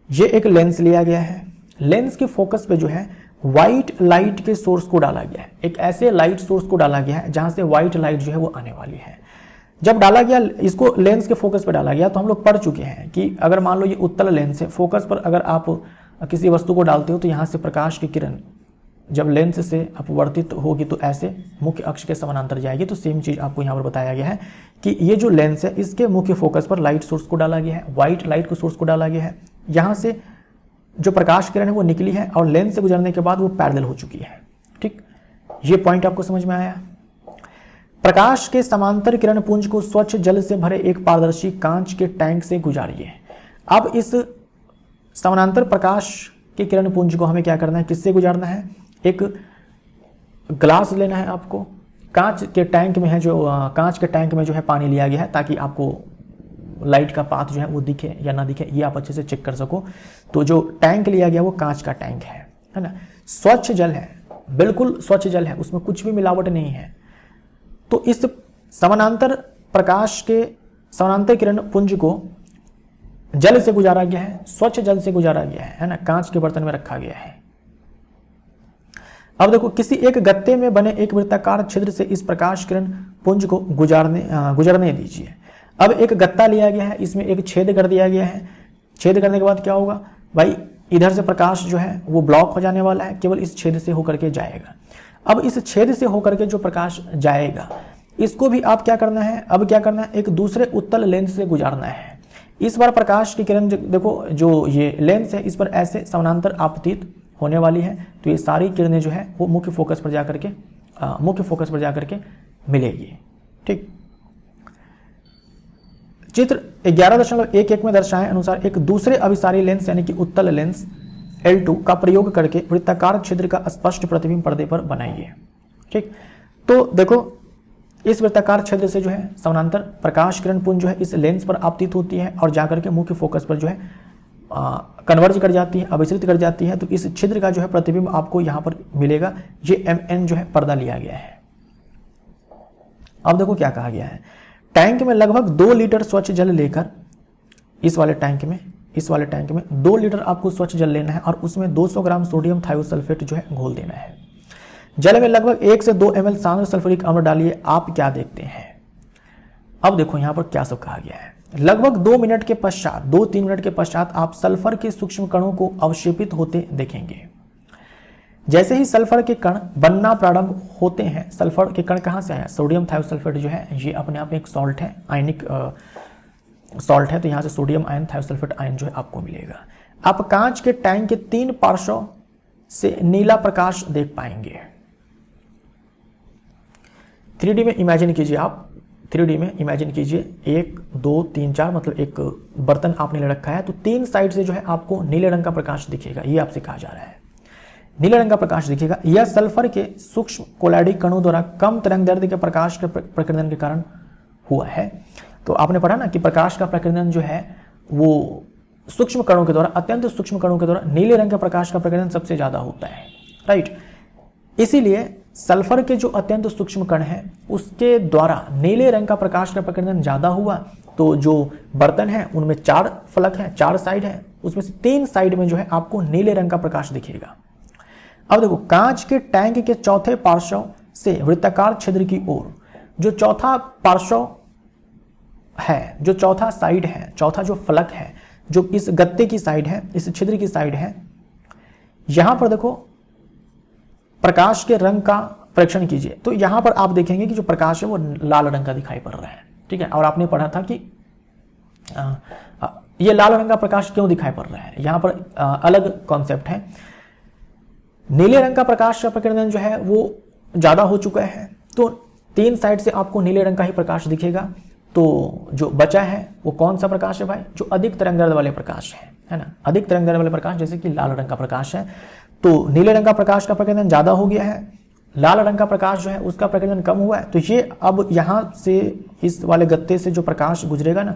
ये एक लेंस लिया गया है। लेंस के फोकस पे जो है व्हाइट लाइट के सोर्स को डाला गया है। एक ऐसे लाइट सोर्स को डाला गया है जहां से व्हाइट लाइट जो है वो आने वाली है। जब डाला गया, इसको लेंस के फोकस पे डाला गया, तो हम लोग पढ़ चुके हैं कि अगर मान लो ये उत्तल लेंस है, फोकस पर अगर आप किसी वस्तु को डालते हो तो यहाँ से प्रकाश की किरण जब लेंस से अपवर्तित होगी तो ऐसे मुख्य अक्ष के समानांतर जाएगी। तो सेम चीज आपको यहाँ पर बताया गया है कि ये जो लेंस है इसके मुख्य फोकस पर लाइट सोर्स को डाला गया है, व्हाइट लाइट को सोर्स को डाला गया है। यहाँ से जो प्रकाश किरण है वो निकली है और लेंस से गुजरने के बाद वो पैरेलल हो चुकी है। ठीक, ये पॉइंट आपको समझ में आया। प्रकाश के समांतर किरण पुंज को स्वच्छ जल से भरे एक पारदर्शी कांच के टैंक से गुजारिए। अब इस समानांतर प्रकाश के किरण पुंज को हमें क्या करना है, किससे गुजारना है? एक ग्लास लेना है आपको। कांच के टैंक में है, जो कांच के टैंक में जो है पानी लिया गया है ताकि आपको लाइट का पाथ जो है वो दिखे या ना दिखे ये आप अच्छे से चेक कर सको। तो जो टैंक लिया गया वो कांच का टैंक है ना। स्वच्छ जल है, बिल्कुल स्वच्छ जल है, उसमें कुछ भी मिलावट नहीं है। तो इस समानांतर प्रकाश के समानांतर किरण पुंज को जल से गुजारा गया है, स्वच्छ जल से गुजारा गया है ना, कांच के बर्तन में रखा गया है। अब देखो, किसी एक गत्ते में बने एक वृत्ताकार छिद्र से इस प्रकाश किरण पुंज को गुजरने दीजिए। अब एक गत्ता लिया गया है, इसमें एक छेद कर दिया गया है। छेद करने के बाद क्या होगा भाई, इधर से प्रकाश जो है वो ब्लॉक हो जाने वाला है, केवल इस छेद से होकर के जाएगा। अब इस छेद से होकर के जो प्रकाश जाएगा इसको भी आप क्या करना है, अब क्या करना है, एक दूसरे उत्तल लेंस से गुजारना है। इस बार प्रकाश की किरण देखो, जो ये लेंस है इस पर ऐसे समानांतर आपतित होने वाली है। तो ये सारी किरणें जो है वो मुख्य फोकस पर जाकर के मिलेगी। ठीक, चित्र 11.11 में दर्शाए अनुसार एक दूसरे अभिसारी लेंस यानी कि उत्तल लेंस L2 का प्रयोग करके वृत्ताकार छिद्र का स्पष्ट प्रतिबिंब पर्दे पर बनाइए। ठीक, तो देखो इस वृत्ताकार छिद्र से जो है समानांतर प्रकाश किरण पुंज जो है इस लेंस पर आपतित होती है और जाकर के मुख्य फोकस पर जो है कन्वर्ज कर जाती है, अभिसरित कर जाती है। तो इस छिद्र का जो है प्रतिबिंब आपको यहाँ पर मिलेगा। ये MN जो है पर्दा लिया गया है। अब देखो क्या कहा गया है, टैंक में लगभग 2 लीटर स्वच्छ जल लेकर इस वाले टैंक में 2 लीटर आपको स्वच्छ जल लेना है और उसमें 200 ग्राम सोडियम थायोसल्फेट जो है घोल देना है। जल में लगभग 1 से 2 ml सांद्र सल्फ्यूरिक अम्ल डालिए। आप क्या देखते हैं? अब देखो यहाँ पर क्या सब कहा गया है। लगभग 2 मिनट के पश्चात, 2-3 मिनट के पश्चात आप सल्फर के सूक्ष्म कणों को अवशेपित होते देखेंगे। जैसे ही सल्फर के कण बनना प्रारंभ होते हैं, सल्फर के कण कहाँ से आए? सोडियम थायोसल्फेट जो है ये अपने आप में एक सॉल्ट है, आयनिक सॉल्ट है। तो यहाँ से सोडियम आयन, थायोसल्फेट आयन जो है आपको मिलेगा। आप कांच के टैंक के 3 पार्श्वों से नीला प्रकाश देख पाएंगे। 3D में इमेजिन कीजिए, आप 3D में इमेजिन कीजिए 1 2 3 4 मतलब एक बर्तन आपने ले रखा है। तो 3 साइड से जो है आपको नीले रंग का प्रकाश दिखेगा। ये आपसे कहा जा रहा है, नीले रंग का प्रकाश दिखेगा। यह सल्फर के सूक्ष्म कोलाइडिक कणों द्वारा कम तरंगदैर्ध्य के प्रकाश के प्रकीर्णन के कारण हुआ है। तो आपने पढ़ा ना कि प्रकाश का प्रकीर्णन जो है वो सूक्ष्म कणों के द्वारा, अत्यंत सूक्ष्म कणों के द्वारा नीले रंग के प्रकाश का प्रकीर्णन सबसे ज्यादा होता है, राइट। इसीलिए सल्फर के जो अत्यंत सूक्ष्म कण हैं उसके द्वारा नीले रंग का प्रकाश का प्रकीर्णन ज़्यादा हुआ, तो जो बर्तन है उनमें 4 फलक हैं, 4 साइड हैं, उसमें से 3 साइड में जो है आपको नीले रंग का प्रकाश दिखेगा। अब देखो, कांच के टैंक के चौथे पार्श्व से वृत्ताकार छिद्र की ओर जो चौथा पार्श्व है, जो चौथा साइड है, चौथा जो फलक है, जो इस गत्ते की साइड है, इस छिद्र की साइड है, यहां पर देखो प्रकाश के रंग का परीक्षण कीजिए। तो यहां पर आप देखेंगे कि जो प्रकाश है वो लाल रंग का दिखाई पड़ रहा है, ठीक है। और आपने पढ़ा था कि ये लाल रंग का प्रकाश क्यों दिखाई पड़ रहा है, यहां पर अलग कॉन्सेप्ट है। नीले रंग का प्रकाश का प्रकीर्णन जो है वो ज्यादा हो चुका है, तो 3 साइड से आपको नीले रंग का ही प्रकाश दिखेगा। तो जो बचा है वो कौन सा प्रकाश है भाई, जो अधिक तरंगदैर्ध्य वाले प्रकाश है ना, अधिक तरंगदैर्ध्य वाले प्रकाश, जैसे कि लाल रंग का प्रकाश है। तो नीले रंग का प्रकाश का प्रकीर्णन ज्यादा हो गया है, लाल रंग का प्रकाश जो है उसका प्रकीर्णन कम हुआ है। तो ये अब यहां से इस वाले गत्ते से जो प्रकाश गुजरेगा ना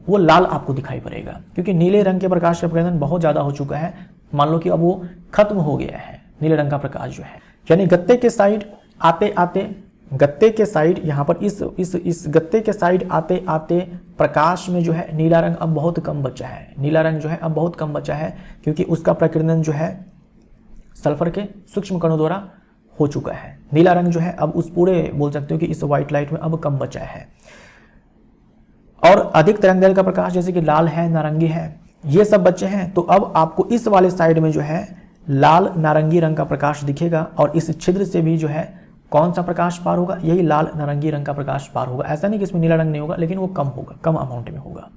वो लाल आपको दिखाई पड़ेगा, क्योंकि नीले रंग के प्रकाश का प्रकीर्णन बहुत ज्यादा हो चुका है। मान लो कि अब वो खत्म हो गया है नीले रंग का प्रकाश जो है, यानी गत्ते के साइड आते आते, गत्ते के साइड यहाँ पर इस गत्ते के साइड आते आते प्रकाश में जो है नीला रंग अब बहुत कम बचा है, नीला रंग जो है अब बहुत कम बचा है, क्योंकि उसका प्रकीर्णन जो है सल्फर के सूक्ष्म कणों द्वारा हो चुका है। नीला रंग जो है अब उस पूरे बोल सकते हो कि इस व्हाइट लाइट में अब कम बचा है। और अधिक तरंगदैर्ध्य का प्रकाश जैसे कि लाल है, नारंगी है, ये सब बचे हैं। तो अब आपको इस वाले साइड में जो है लाल नारंगी रंग का प्रकाश दिखेगा, और इस छिद्र से भी जो है कौन सा प्रकाश पार होगा, यही लाल नारंगी रंग का प्रकाश पार होगा। ऐसा नहीं कि इसमें नीला रंग नहीं होगा, लेकिन वो कम होगा, कम अमाउंट में होगा।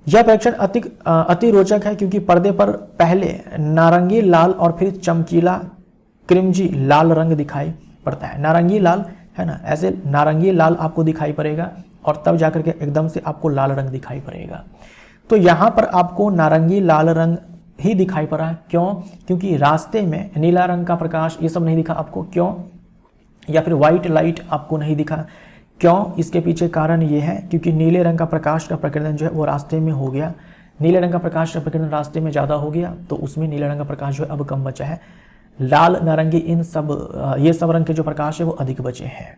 यह परीक्षण अति रोचक है, क्योंकि पर्दे पर पहले नारंगी लाल और फिर चमकीला क्रिमजी लाल रंग दिखाई पड़ता है। नारंगी लाल है ना, ऐसे नारंगी लाल आपको दिखाई पड़ेगा और तब जाकर के एकदम से आपको लाल रंग दिखाई पड़ेगा। तो यहां पर आपको नारंगी लाल रंग ही दिखाई पड़ा है, क्यों? क्योंकि रास्ते में नीला रंग का प्रकाश ये सब नहीं दिखा आपको, क्यों? या फिर व्हाइट लाइट आपको नहीं दिखा, क्यों? इसके पीछे कारण ये है क्योंकि नीले रंग का प्रकाश का प्रकीर्णन जो है वो रास्ते में हो गया, नीले रंग का प्रकाश का प्रकीर्णन रास्ते में ज़्यादा हो गया, तो उसमें नीले रंग का प्रकाश जो है अब कम बचा है। लाल नारंगी इन सब ये सब रंग के जो प्रकाश है वो अधिक बचे हैं।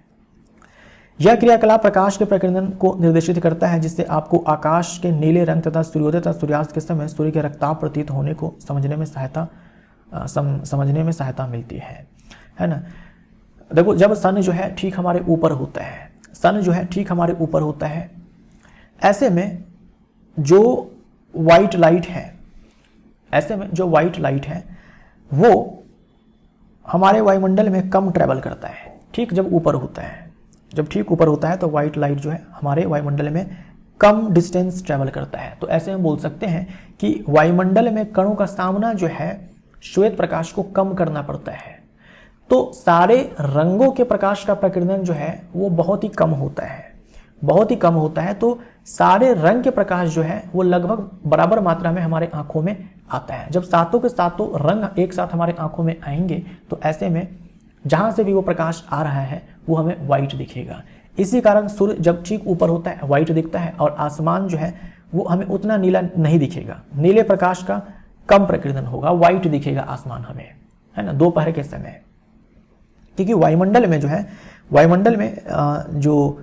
यह क्रियाकलाप प्रकाश के प्रकीर्णन को निर्देशित करता है, जिससे आपको आकाश के नीले रंग तथा सूर्योदय तथा सूर्यास्त के समय सूर्य के रक्ताभ प्रतीत होने को समझने में सहायता मिलती है ना। देखो, जब सन जो है ठीक हमारे ऊपर होता है, सन जो है ठीक हमारे ऊपर होता है, ऐसे में जो वाइट लाइट है, ऐसे में जो वाइट लाइट है वो हमारे वायुमंडल में कम ट्रैवल करता है। ठीक जब ऊपर होता है, जब ठीक ऊपर होता है तो वाइट लाइट जो है हमारे वायुमंडल में कम डिस्टेंस ट्रैवल करता है। तो ऐसे में बोल सकते हैं कि वायुमंडल में कणों का सामना जो है श्वेत प्रकाश को कम करना पड़ता है। तो सारे रंगों के प्रकाश का प्रकीर्णन जो है वो बहुत ही कम होता है, बहुत ही कम होता है। तो सारे रंग के प्रकाश जो है वो लगभग बराबर मात्रा में हमारे आंखों में आता है। जब सातों के सातों रंग एक साथ हमारे आंखों में आएंगे तो ऐसे में जहां से भी वो प्रकाश आ रहा है वो हमें व्हाइट दिखेगा। इसी कारण सूर्य जब ठीक ऊपर होता है व्हाइट दिखता है, और आसमान जो है वो हमें उतना नीला नहीं दिखेगा, नीले प्रकाश का कम प्रकीर्णन होगा, व्हाइट दिखेगा आसमान हमें, है ना, दोपहर के समय। क्योंकि वायुमंडल में जो है, वायुमंडल में जो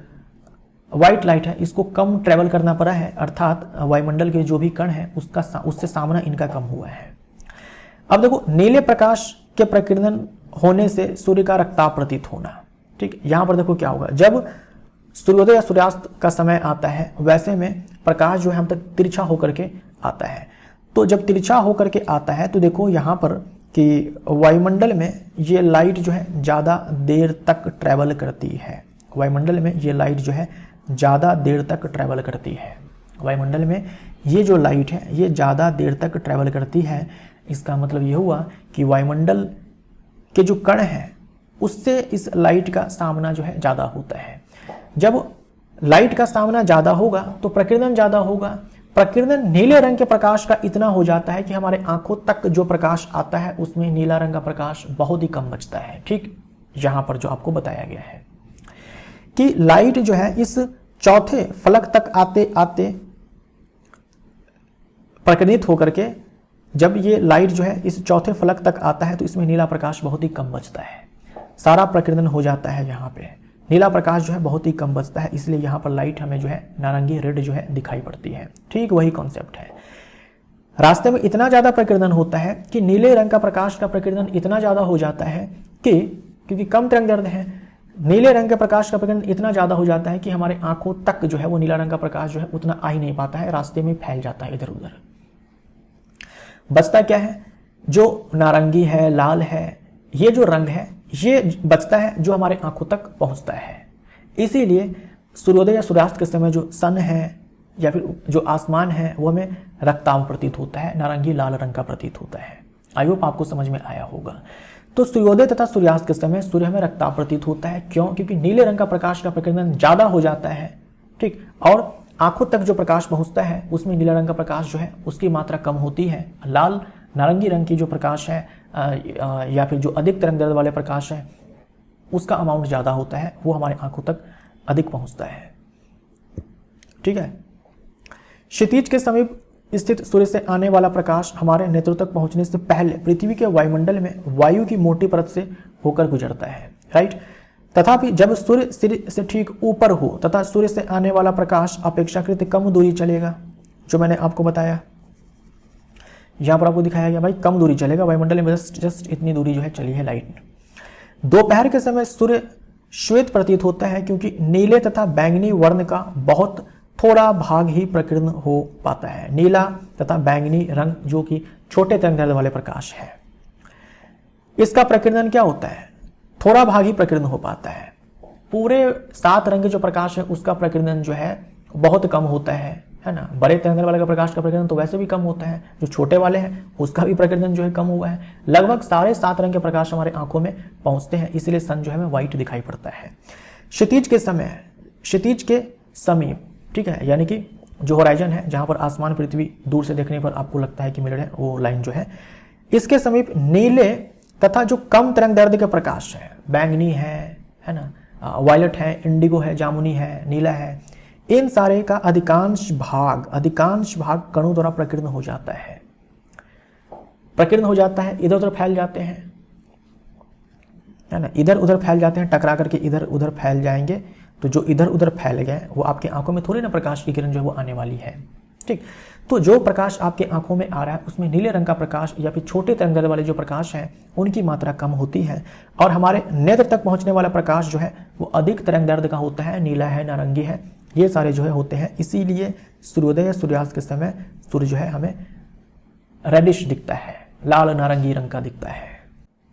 व्हाइट लाइट है इसको कम ट्रेवल करना पड़ा है, अर्थात वायुमंडल के जो भी कण है उससे सामना इनका कम हुआ है। अब देखो, नीले प्रकाश के प्रकीर्णन होने से सूर्य का रक्ताभ प्रतीत होना, ठीक। यहां पर देखो क्या होगा, जब सूर्योदय या सूर्यास्त का समय आता है वैसे में प्रकाश जो है हम तक तिरछा होकर के आता है। तो जब तिरछा होकर के आता है तो देखो यहां पर कि वायुमंडल में ये लाइट जो है ज़्यादा देर तक ट्रैवल करती है, वायुमंडल में ये लाइट जो है ज़्यादा देर तक ट्रैवल करती है, वायुमंडल में ये जो लाइट है ये ज़्यादा देर तक ट्रैवल करती है। इसका मतलब ये हुआ कि वायुमंडल के जो कण हैं उससे इस लाइट का सामना जो है ज़्यादा होता है। जब लाइट का सामना ज़्यादा होगा तो प्रकीर्णन ज़्यादा होगा। प्रकीर्णन नीले रंग के प्रकाश का इतना हो जाता है कि हमारे आंखों तक जो प्रकाश आता है उसमें नीला रंग का प्रकाश बहुत ही कम बचता है। ठीक यहाँ पर जो आपको बताया गया है कि लाइट जो है इस चौथे फलक तक आते आते प्रकीर्णित होकर के, जब ये लाइट जो है इस चौथे फलक तक आता है तो इसमें नीला प्रकाश बहुत ही कम बचता है। सारा प्रकीर्णन हो जाता है यहाँ पे। नीला प्रकाश जो है बहुत ही कम बचता है, इसलिए यहाँ पर लाइट हमें जो है नारंगी रेड जो है दिखाई पड़ती है। ठीक वही कॉन्सेप्ट है। रास्ते में इतना ज़्यादा प्रकीर्णन होता है कि नीले रंग का प्रकाश का प्रकीर्णन इतना ज़्यादा हो जाता है कि क्योंकि कम तरंगदैर्घ्य है, नीले रंग के प्रकाश का प्रकीर्णन इतना ज़्यादा हो जाता है कि हमारे आंखों तक जो है वो नीला रंग का प्रकाश जो है उतना आ ही नहीं पाता है, रास्ते में फैल जाता है इधर उधर। बचता क्या है? जो नारंगी है, लाल है, ये जो रंग है ये बचता है जो हमारे आंखों तक पहुंचता है। इसीलिए सूर्योदय या सूर्यास्त के समय जो सन है या फिर जो आसमान है वो हमें रक्ताभ प्रतीत होता है, नारंगी लाल रंग का प्रतीत होता है। आई होप आपको समझ में आया होगा। तो सूर्योदय तथा सूर्यास्त के समय सूर्य हमें रक्ताभ प्रतीत होता है। क्यों? क्योंकि नीले रंग का प्रकाश का प्रकीर्णन ज्यादा हो जाता है, ठीक, और आंखों तक जो प्रकाश पहुंचता है उसमें नीला रंग का प्रकाश जो है उसकी मात्रा कम होती है। लाल नारंगी रंग की जो प्रकाश है या फिर जो अधिक तरंगदैर्घ्य वाले प्रकाश है उसका अमाउंट ज़्यादा होता है, वो हमारे आंखों तक अधिक पहुंचता है। ठीक है। क्षितिज के समीप स्थित सूर्य से आने वाला प्रकाश हमारे नेत्रों तक पहुंचने से पहले पृथ्वी के वायुमंडल में वायु की मोटी परत से होकर गुजरता है, राइट। तथापि जब सूर्य सिर से ठीक ऊपर हो तथा सूर्य से आने वाला प्रकाश अपेक्षाकृत कम दूरी चलेगा, जो मैंने आपको बताया, यहां पर आपको दिखाया गया भाई कम दूरी चलेगा, वायुमंडल में जस्ट इतनी दूरी जो है चली है लाइट। दोपहर के समय सूर्य श्वेत प्रतीत होता है क्योंकि नीले तथा बैंगनी वर्ण का बहुत थोड़ा भाग ही प्रकीर्ण हो पाता है। नीला तथा बैंगनी रंग जो कि छोटे तरंगदैर्घ्य वाले प्रकाश है, इसका प्रकीर्णन क्या होता है? थोड़ा भाग ही प्रकीर्ण हो पाता है। पूरे 7 रंग जो प्रकाश है उसका प्रकीर्णन जो है बहुत कम होता है ना। बड़े तरंगदैर्घ्य वाले का प्रकाश का प्रकीर्णन तो वैसे भी कम होता है, जो छोटे वाले हैं उसका भी प्रकीर्णन जो है कम हुआ है। लगभग सारे 7 रंग के प्रकाश हमारे आंखों में पहुंचते हैं, इसलिए सन जो है हमें व्हाइट दिखाई पड़ता है। क्षितिज के समय, क्षितिज के समीप, ठीक है, यानी कि जो होराइजन है जहां पर आसमान पृथ्वी दूर से देखने पर आपको लगता है कि मिरर है, वो लाइन जो है इसके समीप नीले तथा जो कम तरंगदैर्घ्य के प्रकाश है, बैंगनी है ना, वायलेट है, इंडिगो है, जामुनी है, नीला है, इन सारे का अधिकांश भाग कणों द्वारा प्रकीर्ण हो जाता है। प्रकीर्ण हो जाता है, इधर उधर फैल जाते हैं, है ना, इधर उधर फैल जाते हैं, टकरा करके इधर उधर फैल जाएंगे। तो जो इधर उधर फैल गए वो आपकी आंखों में थोड़ी ना प्रकाश की किरण जो है वो आने वाली है, ठीक। तो जो प्रकाश आपके आंखों में आ रहा है उसमें नीले रंग का प्रकाश या फिर छोटे तरंगदैर्घ्य वाले जो प्रकाश हैं उनकी मात्रा कम होती है, और हमारे नेत्र तक पहुंचने वाला प्रकाश जो है वो अधिक तरंगदैर्घ्य का होता है, नीला है, नारंगी है, ये सारे जो है होते हैं। इसीलिए सूर्योदय या सूर्यास्त के समय सूर्य जो है हमें रेडिश दिखता है, लाल नारंगी रंग का दिखता है।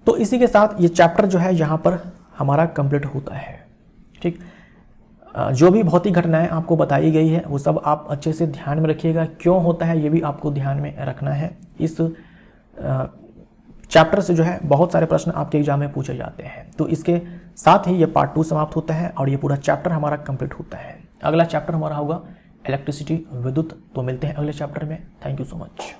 तो इसी के साथ ये चैप्टर जो है यहाँ पर हमारा कंप्लीट होता है, ठीक। जो भी भौतिक घटनाएं आपको बताई गई है वो सब आप अच्छे से ध्यान में रखिएगा, क्यों होता है ये भी आपको ध्यान में रखना है। इस चैप्टर से जो है बहुत सारे प्रश्न आपके एग्जाम में पूछे जाते हैं। तो इसके साथ ही ये पार्ट 2 समाप्त होता है और ये पूरा चैप्टर हमारा कंप्लीट होता है। अगला चैप्टर हमारा होगा इलेक्ट्रिसिटी, विद्युत। तो मिलते हैं अगले चैप्टर में। Thank you so much.